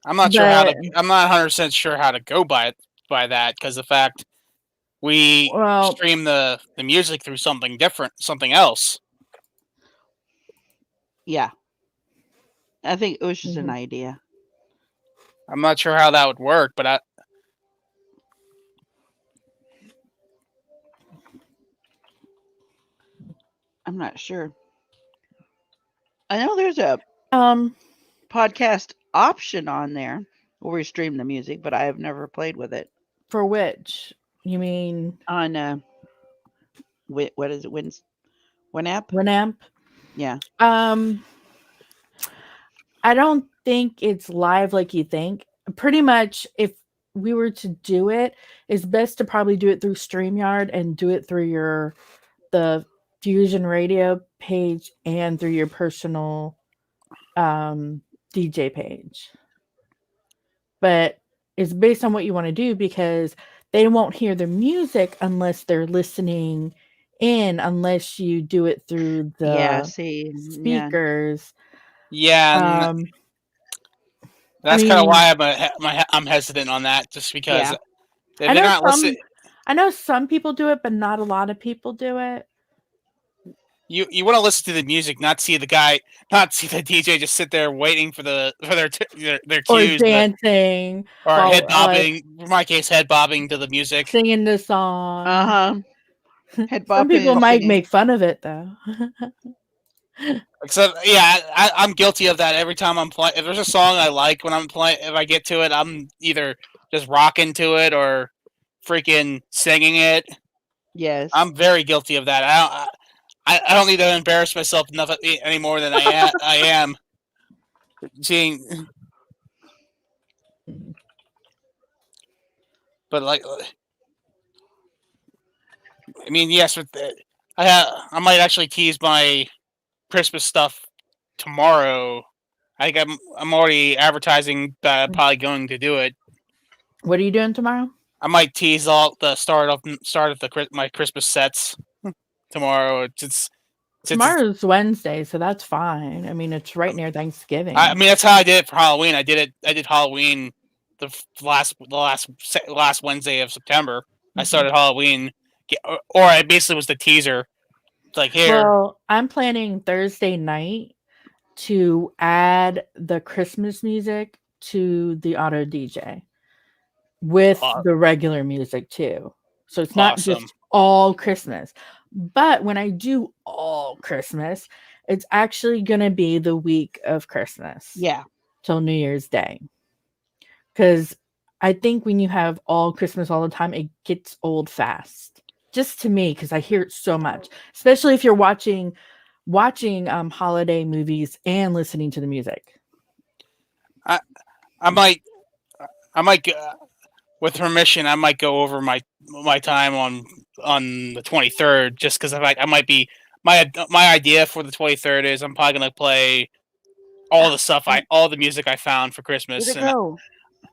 I'm not sure how to. I'm not 100% sure how to go by that, because the fact we stream the music through something different, something else. Yeah, I think it was just an idea. I'm not sure how that would work, but I'm not sure. I know there's a podcast option on there where we stream the music, but I have never played with it. For which? You mean on what is it? Winamp? Winamp? Yeah. I don't think it's live like you think. Pretty much, if we were to do it, it's best to probably do it through StreamYard and do it through the Fusion Radio page and through your personal DJ page. But it's based on what you want to do, because they won't hear the music unless they're listening in, unless you do it through the speakers. Yeah. That's kind of why I'm hesitant on that, just because they're not listening. I know some people do it, but not a lot of people do it. You want to listen to the music, not see the DJ just sit there waiting for their cues, or dancing, or head bobbing. In my case, head bobbing to the music, singing the song. Head bobbing. Some people might make fun of it though. Except, I'm guilty of that every time I'm playing. If there's a song I like when I'm playing, if I get to it, I'm either just rocking to it or freaking singing it. Yes, I'm very guilty of that. I don't need to embarrass myself enough any more than I am. Seeing, but like, I mean, yes, I might actually tease my Christmas stuff tomorrow. I think I'm already advertising that I'm probably going to do it. What are you doing tomorrow? I might tease all the start of my Christmas sets tomorrow. Tomorrow's Wednesday, so that's fine. I mean, it's right near Thanksgiving. I mean, that's how I did it for Halloween. I did Halloween the last Wednesday of September. I started Halloween, or I basically was the teaser. Like, here. Well, I'm planning Thursday night to add the Christmas music to the auto DJ with the regular music too. So it's not just all Christmas. But when I do all Christmas, it's actually going to be the week of Christmas. Yeah. Till New Year's Day. Because I think when you have all Christmas all the time, it gets old fast. Just to me, because I hear it so much. Especially if you're watching holiday movies and listening to the music. I might with permission, I might go over my time on the 23rd, just because I might be my idea for the 23rd is I'm probably gonna play all the music I found for Christmas,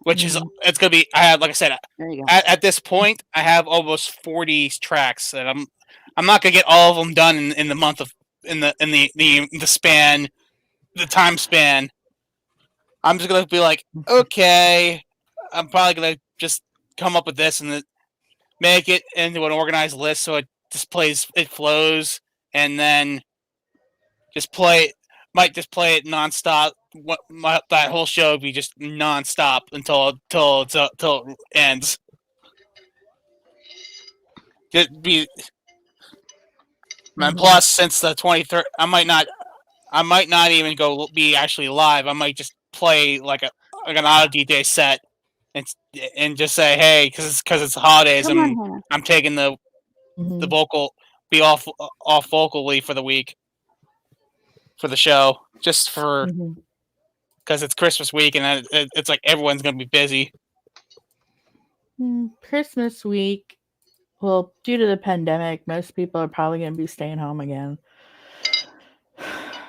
which is it's gonna be. I have, like I said, at this point I have almost 40 tracks, and I'm not gonna get all of them done in the month of in the span, the time span. I'm just gonna be like, okay, I'm probably gonna just come up with this and make it into an organized list so it flows, and then might just play it nonstop. That whole show would be just nonstop until it ends. And plus, since the 23rd, I might not even be actually live. I might just play like an auto DJ set and just say, hey, because it's holidays, I'm taking the vocal, be off vocally for the week for the show, just for because it's Christmas week and it's like everyone's gonna be busy. Christmas week. well, due to the pandemic, most people are probably going to be staying home again.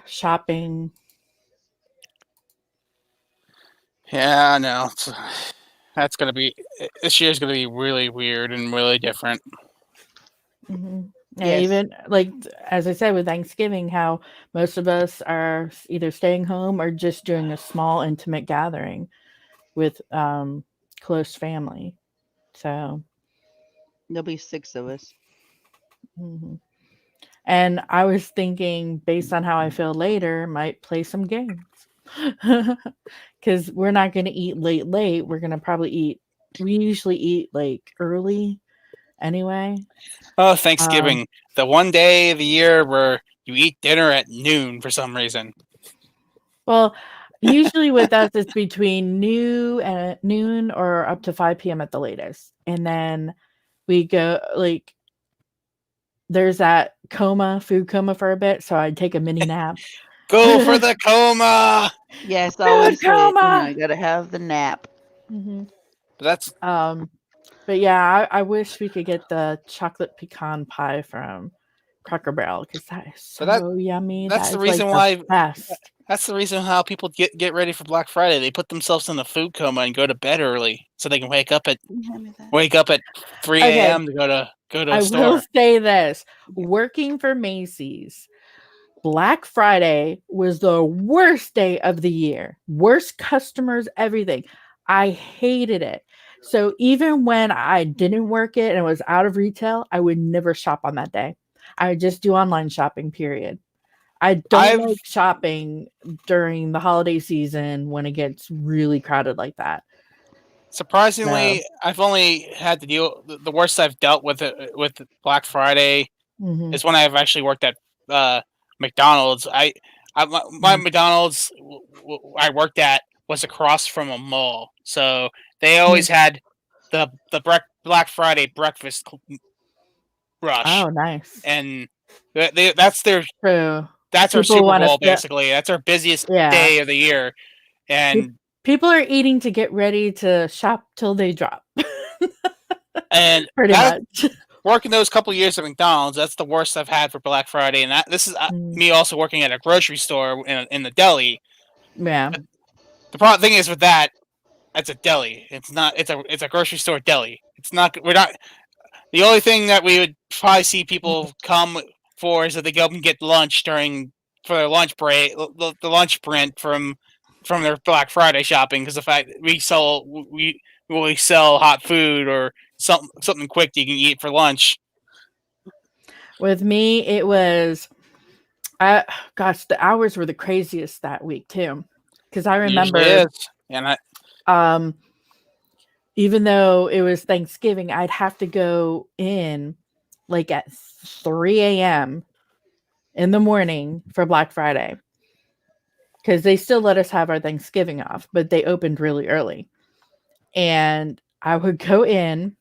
Shopping. Yeah, no. That's going to be, this year's going to be really weird and really different. Mm-hmm. Yeah, even like as I said with Thanksgiving, how most of us are either staying home or just doing a small intimate gathering with close family. So there'll be 6 of us. Mm-hmm. And I was thinking, based on how I feel later, might play some games because we're not going to eat late. We're going to probably eat. We usually eat like early anyway. Oh, Thanksgiving. The one day of the year where you eat dinner at noon for some reason. Well, usually with us, it's between noon or up to 5 p.m. at the latest. And then we go like, there's that food coma for a bit. So I'd take a mini nap. Go for the coma. Yes, always coma. I gotta have the nap. Mm-hmm. That's but yeah, I wish we could get the chocolate pecan pie from Cracker Barrel because that is so yummy. That's the reason why. That's the reason how people get ready for Black Friday. They put themselves in a food coma and go to bed early so they can wake up at 3 a.m. to go to a store. I will say this: working for Macy's, Black Friday was the worst day of the year. Worst customers, everything. I hated it. So even when I didn't work it and it was out of retail, I would never shop on that day. I would just do online shopping, period. I don't like shopping during the holiday season when it gets really crowded like that. Surprisingly, I've only had to deal. The worst I've dealt with it with Black Friday is when I've actually worked at McDonald's. My McDonald's I worked at was across from a mall, so they always had the Black Friday breakfast rush. Oh, nice! And that's their that's our Super Bowl basically. That's our busiest day of the year, and people are eating to get ready to shop till they drop. And pretty much. Working those couple years at McDonald's, that's the worst I've had for Black Friday, and this is me also working at a grocery store in the deli. Yeah. But the problem thing is with that, it's a deli. It's not. It's a grocery store deli. It's not. We're not. The only thing that we would probably see people come for is that they go and get lunch for their lunch break, the lunch sprint from their Black Friday shopping, because the fact that we sell hot food or something quick that you can eat for lunch. With me, it was, the hours were the craziest that week too, because I remember, even though it was Thanksgiving, I'd have to go in like at 3 a.m. in the morning for Black Friday, because they still let us have our Thanksgiving off, but they opened really early. And I would go in,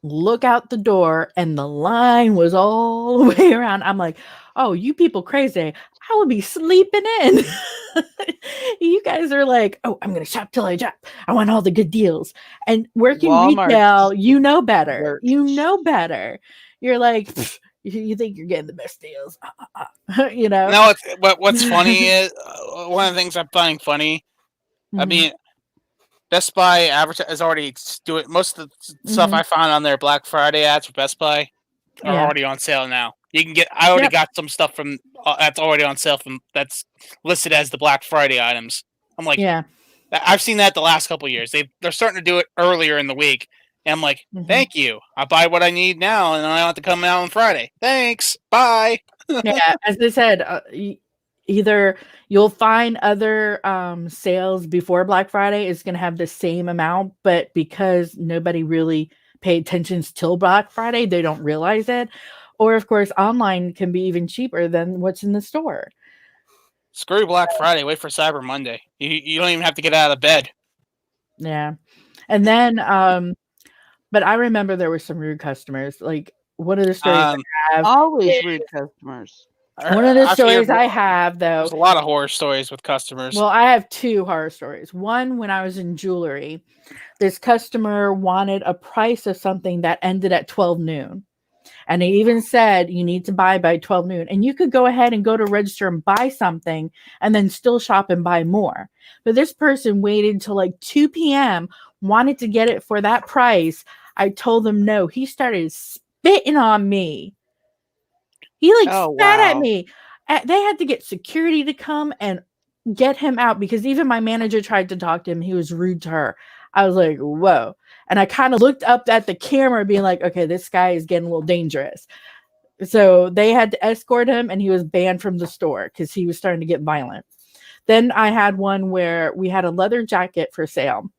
look out the door, and the line was all the way around. I'm like, oh, you people crazy. I would be sleeping in. You guys are like, oh, I'm going to shop till I drop. I want all the good deals. And working retail, you know better. You know better. You're like, you think you're getting the best deals. You know? No, what's funny is, one of the things I'm finding funny, I mean, Best Buy is already doing most of the stuff I found on their Black Friday ads for Best Buy are already on sale now. You can get. I already got some stuff from that's already on sale that's listed as the Black Friday items. I'm like, I've seen that the last couple of years. They're starting to do it earlier in the week, and I'm like, thank you. I buy what I need now, and I don't have to come out on Friday. Thanks. Bye. Yeah, as I said, either you'll find other sales before Black Friday is going to have the same amount, but because nobody really paid attention till Black Friday, they don't realize it. Or, of course, online can be even cheaper than what's in the store. Screw Black Friday. Wait for Cyber Monday. You don't even have to get out of bed. Yeah. And then, but I remember there were some rude customers. Like, one of the stories I have. Always rude customers. One of the stories I have, though, there's a lot of horror stories with customers. Well, I have 2 horror stories. One, when I was in jewelry, this customer wanted a price of something that ended at 12 noon. And he even said, you need to buy by 12 noon. And you could go ahead and go to register and buy something and then still shop and buy more. But this person waited until like 2 p.m., wanted to get it for that price. I told them no. He started spitting on me. He spat at me. They had to get security to come and get him out because even my manager tried to talk to him. He was rude to her. I was like, whoa. And I kind of looked up at the camera being like, okay, this guy is getting a little dangerous. So they had to escort him and he was banned from the store because he was starting to get violent. Then I had one where we had a leather jacket for sale.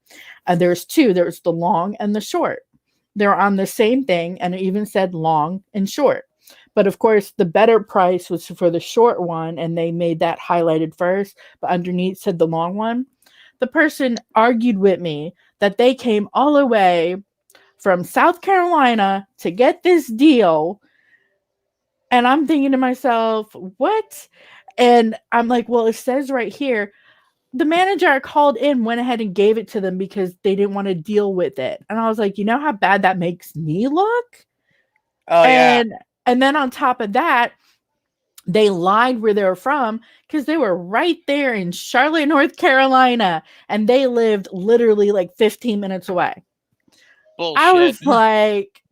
And there's 2. There's the long and the short. They're on the same thing and it even said long and short. But of course, the better price was for the short one, and they made that highlighted first, but underneath said the long one. The person argued with me that they came all the way from South Carolina to get this deal. And I'm thinking to myself, what? And I'm like, well, it says right here, the manager I called in went ahead and gave it to them because they didn't want to deal with it. And I was like, you know how bad that makes me look? Oh, yeah. And then on top of that, they lied where they were from because they were right there in Charlotte, North Carolina, and they lived literally like 15 minutes away. Bullshit. I was like,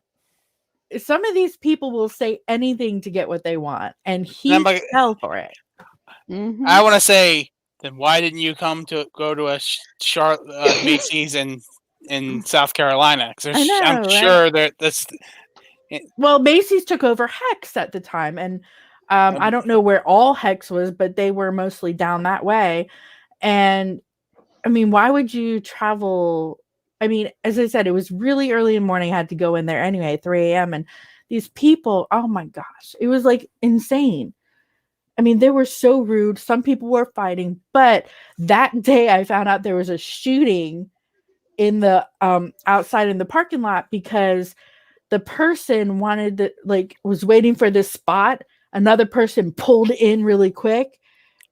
some of these people will say anything to get what they want, and he fell for it. Mm-hmm. I want to say, then why didn't you go to a Macy's in South Carolina? Because I'm sure that that's. Well, Macy's took over Hex at the time, and I don't know where all Hex was, but they were mostly down that way. And I mean, why would you travel? I mean, as I said, it was really early in the morning. I had to go in there anyway, 3 a.m. And these people, oh my gosh, it was like insane. I mean, they were so rude. Some people were fighting, but that day I found out there was a shooting in the outside in the parking lot because the person was waiting for this spot. Another person pulled in really quick,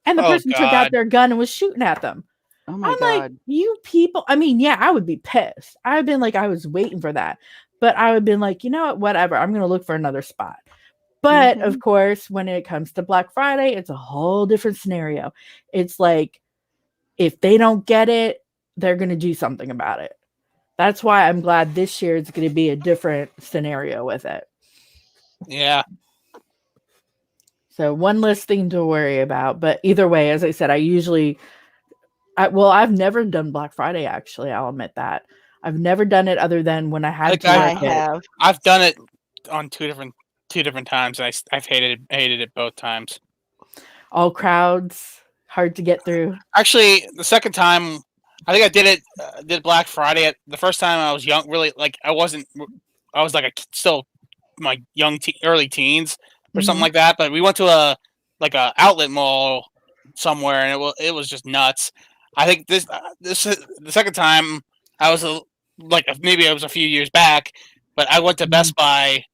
and the person took out their gun and was shooting at them. Oh my God. Like, you people. I mean, yeah, I would be pissed. I've been like, I was waiting for that, but I would have been like, you know what, whatever. I'm going to look for another spot. But of course, when it comes to Black Friday, it's a whole different scenario. It's like, if they don't get it, they're going to do something about it. That's why I'm glad this year it's going to be a different scenario with it. Yeah. So one less thing to worry about. But either way, as I said, I've never done Black Friday, actually. I'll admit that. I've never done it other than when I had to. I have. I've done it on two different times. And I've hated it both times. All crowds, hard to get through. Actually, the second time, I think I did Black Friday. The first time I was young, really, like I was like still my early teens or something like that. But we went to a outlet mall somewhere, and it was just nuts. I think this the second time I was maybe it was a few years back, but I went to Best Buy.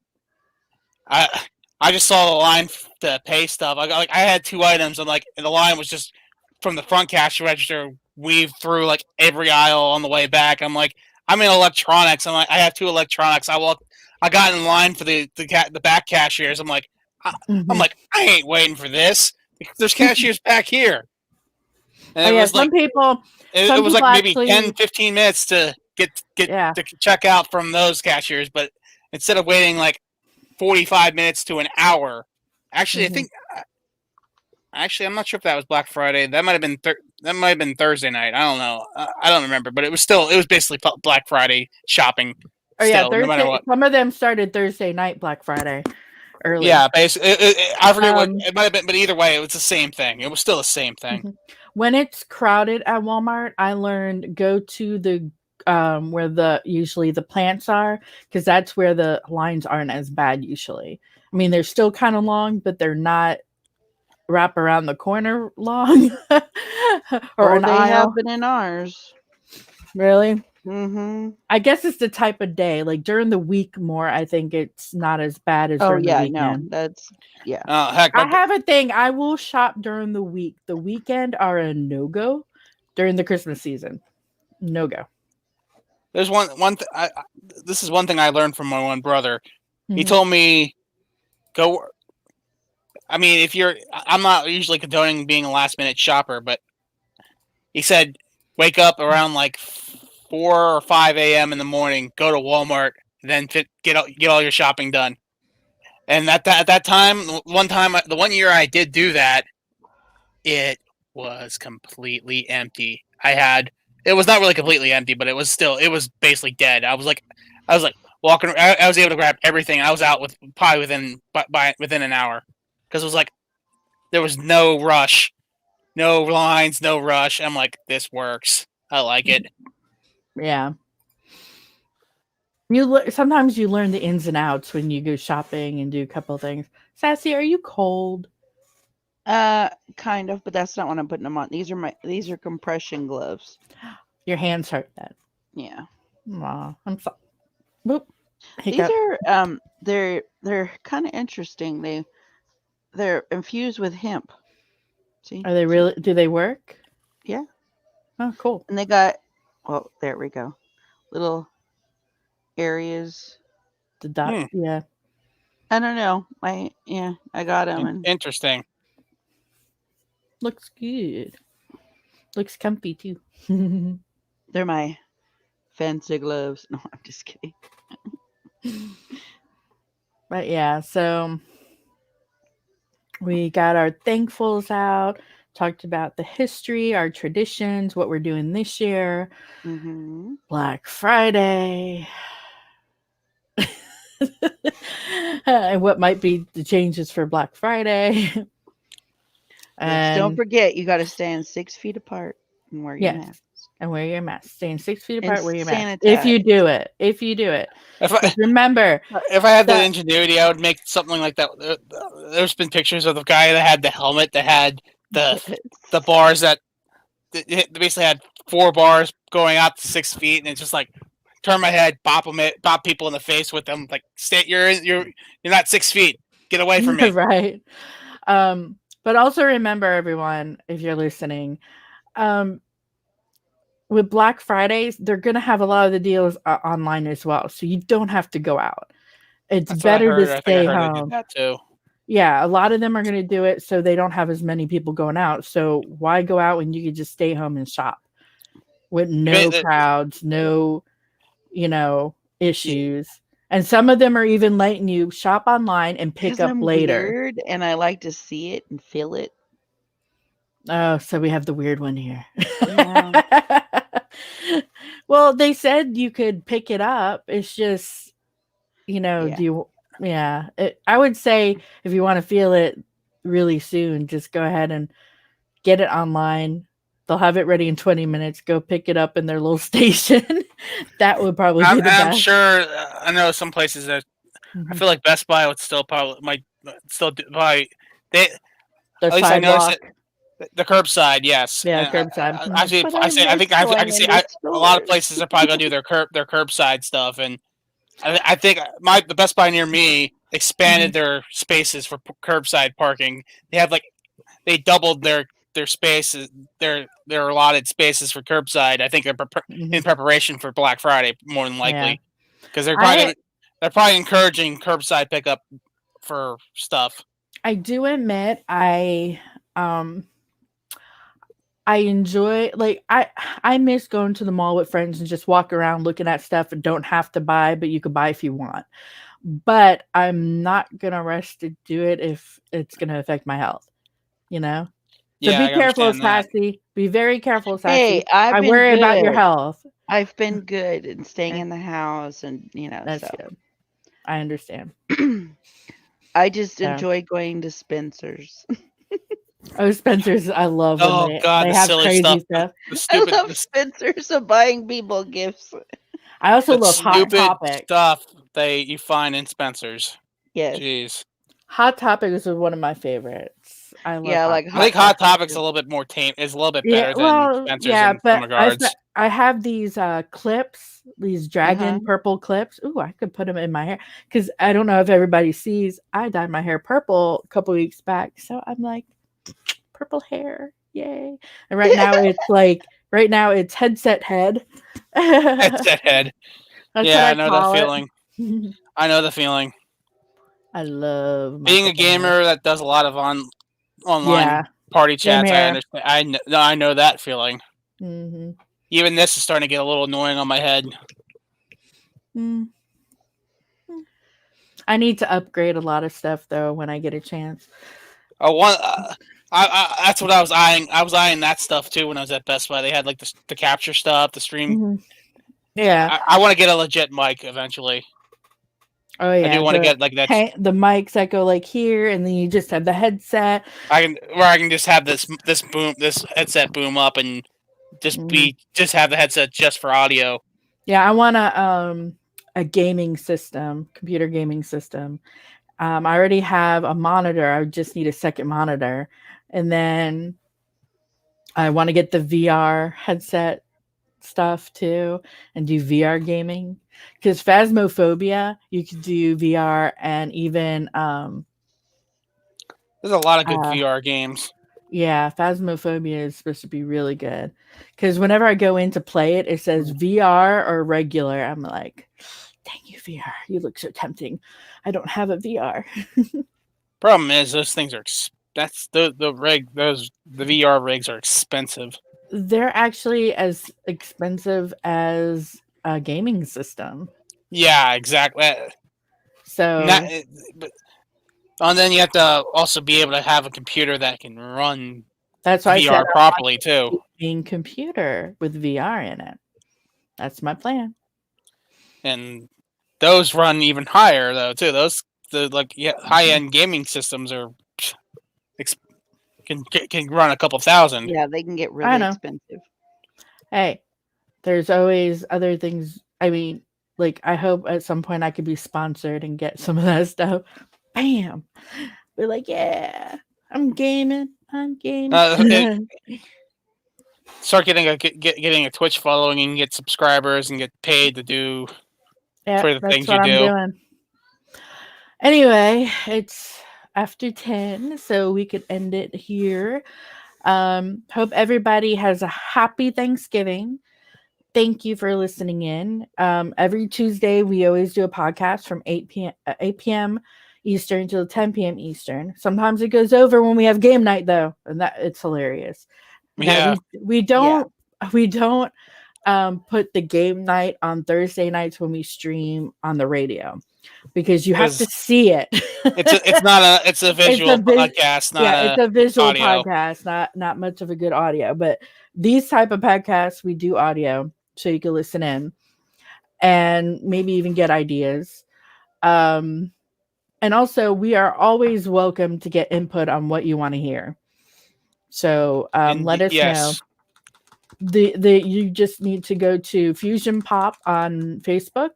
I just saw the line to pay stuff. I had 2 items, and the line was just from the front cash register weaved through every aisle on the way back. I'm like, I'm in electronics. I'm like, I have 2 electronics. I got in line for the back cashiers. I'm like, I ain't waiting for this. There's cashiers back here. And it was some people. It was maybe 10, 15 minutes to get to check out from those cashiers, but instead of waiting 45 minutes to an hour, actually, I think. Actually, I'm not sure if that was Black Friday. That might have been Thursday night. I don't know. I don't remember, but it was basically Black Friday shopping. Oh yeah, Thursday. No matter what. Some of them started Thursday night Black Friday. Early. Yeah, basically, I forget what it might have been, but either way, it was the same thing. It was still the same thing. When it's crowded at Walmart, I learned go to the where usually the plants are, because that's where the lines aren't as bad usually. I mean, they're still kind of long, but they're not wrap around the corner long or an they aisle. have been in ours. Really? I guess it's the type of day. Like during the week more, I think it's not as bad as during the weekend. That's Heck, I have a thing. I will shop during the week. The weekend are a no-go during the Christmas season. No-go. There's this is one thing I learned from my one brother. He told me, go. I mean, I'm not usually condoning being a last-minute shopper, but he said, wake up around like 4 or 5 a.m. in the morning, go to Walmart, then get all your shopping done. And at that time, the 1 year I did do that, it was completely empty. It was not really completely empty, but it was basically dead. I was like walking. I was able to grab everything. I was out probably within an hour, because it was like there was no rush, no lines, no rush. I'm like, this works. I like it. Yeah. Sometimes you learn the ins and outs when you go shopping and do a couple of things. Sassy, are you cold? Kind of, but that's not what I'm putting them on. These are compression gloves. Your hands hurt then. Yeah. Aw, I'm sorry. Whoop. These are they're kind of interesting. They're infused with hemp. See? Are they really? Do they work? Yeah. Oh, cool. And they got, well, there we go. Little areas. The dot. Yeah. I don't know. I got them. And interesting. Looks good. Looks comfy too. They're my fancy gloves. No, I'm just kidding. But yeah, so we got our thankfuls out, talked about the history, our traditions, what we're doing this year, Black Friday, and what might be the changes for Black Friday. And don't forget, you got to stand 6 feet apart and wear your mask. And wear your mask. Staying 6 feet apart, wear your mask. Sanitize. If you do it. Remember, if I had the ingenuity, I would make something like that. There's been pictures of the guy that had the helmet that had the bars that basically had 4 bars going out to 6 feet, and it's just like turn my head, bop people in the face with them, like you're not 6 feet, get away from me. Right. But also remember, everyone, if you're listening, with Black Fridays, they're going to have a lot of the deals online as well. So you don't have to go out. It's better to stay home. That too. Yeah, a lot of them are going to do it so they don't have as many people going out. So why go out when you could just stay home and shop with no crowds, no, issues. And some of them are even letting you shop online and pick up later. Weird, and I like to see it and feel it. Oh, so we have the weird one here. Yeah. Well, they said you could pick it up. It's just, I would say if you want to feel it really soon, just go ahead and get it online. They'll have it ready in 20 minutes. Go pick it up in their little station. That would probably be the best. I'm sure. I know some places that I feel like Best Buy might still buy. Their sidewalk. The curbside, yes. Yeah, curbside. I can see a lot of places are probably gonna do their curbside stuff, and I think the Best Buy near me expanded their spaces for curbside parking. They doubled their spaces, their allotted spaces for curbside. I think in preparation for Black Friday, more than likely, because they're probably encouraging curbside pickup for stuff. I do admit I enjoy, I miss going to the mall with friends and just walk around looking at stuff and don't have to buy, but you could buy if you want. But I'm not going to rush to do it if it's going to affect my health, So be careful, Sassy. Be very careful, Sassy. Hey, I worry about your health. I've been good in staying in the house and, That's good. I understand. I just enjoy going to Spencer's. Oh, Spencer's! I love. They have silly crazy stuff. I love Spencer's of buying people gifts. I also love Hot Topic stuff you find in Spencer's. Yes. Jeez. Hot Topic is one of my favorites. I love Yeah, like I think Hot Topic's a little bit more tame. Is a little bit better than Spencer's in some regards. I have these clips, these dragon purple clips. Ooh, I could put them in my hair because I don't know if everybody sees. I dyed my hair purple a couple weeks back, so I'm like, purple hair, yay! And right now it's headset head. Headset head. That's yeah, what I know that feeling. I know the feeling. I love being a gamer that does a lot of online party chats. I understand. I know that feeling. Mm-hmm. Even this is starting to get a little annoying on my head. I need to upgrade a lot of stuff though when I get a chance. That's what I was eyeing. I was eyeing that stuff too when I was at Best Buy. They had like the capture stuff, the stream. Mm-hmm. Yeah, I want to get a legit mic eventually. Oh yeah, I do want to get like that. The mics that go like here, and then you just have the headset. I can just have this headset boom up and just have the headset just for audio. Yeah, I want a gaming system, computer gaming system. I already have a monitor. I just need a second monitor, and then I want to get the VR headset stuff too and do VR gaming because Phasmophobia you could do VR and even there's a lot of good VR games. Yeah, Phasmophobia is supposed to be really good because whenever I go in to play it, it says VR or regular. I'm like, dang you VR, you look so tempting. I don't have a VR. Problem is those things are the VR rigs are expensive. They're actually as expensive as a gaming system. Yeah, exactly. So, and then you have to also be able to have a computer that can run that's why VR properly too. A computer with VR in it. That's my plan. And those run even higher though too. High end gaming systems are can run a couple thousand. Yeah, they can get really expensive. Hey, there's always other things. I mean, like I hope at some point I could be sponsored and get some of that stuff. Bam! We're like, yeah, I'm gaming. Start getting a Twitch following and get subscribers and get paid to do for the things you do. Doing. Anyway, it's after 10, so we could end it here. Hope everybody has a happy Thanksgiving. Thank you for listening in. Every Tuesday, we always do a podcast from 8 p.m. Eastern till 10 p.m. Eastern. Sometimes it goes over when we have game night, though, and that it's hilarious. Yeah, we don't put the game night on Thursday nights when we stream on the radio because you have to see it. It's a visual podcast. It's a visual podcast, not much of a good audio. But these type of podcasts, we do audio so you can listen in and maybe even get ideas. And also, we are always welcome to get input on what you want to hear. So let us know. You just need to go to Fusion Pop on Facebook,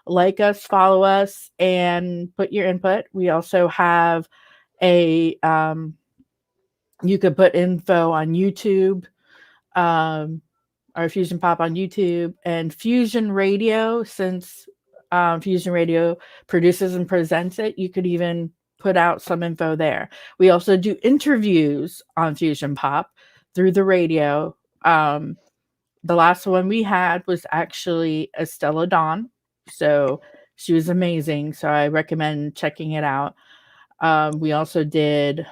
like us, follow us, and put your input. We also have you could put info on YouTube, our Fusion Pop on YouTube, and Fusion Radio. Since Fusion Radio produces and presents it, you could even put out some info there. We also do interviews on Fusion Pop through the radio. The last one we had was actually Estella Dawn. So she was amazing. So I recommend checking it out. We also did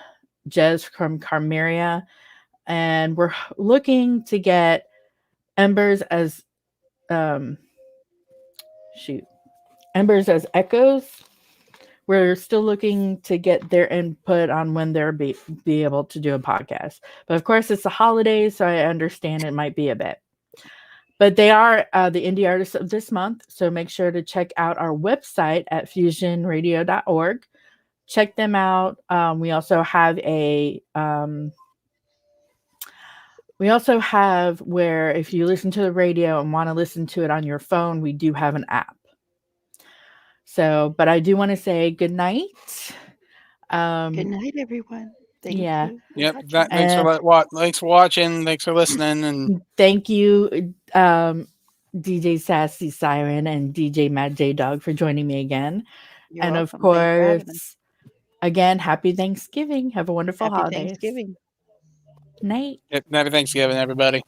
Jez from Carmeria. And we're looking to get Embers as Embers as Echoes. We're still looking to get their input on when they'll be able to do a podcast. But of course, it's the holidays, so I understand it might be a bit. But they are the indie artists of this month, so make sure to check out our website at fusionradio.org. Check them out. We also have where if you listen to the radio and want to listen to it on your phone, we do have an app. So, but I do want to say good night. Good night, everyone. Thank Yeah. you. Yep. Watching. Thanks for watching. Thanks for listening. And thank you, DJ Sassy Siren and DJ Mad J Dog for joining me again. You're and welcome. of course, again, happy Thanksgiving. Have a wonderful Happy holidays. Thanksgiving. Night. Yep, happy Thanksgiving, everybody.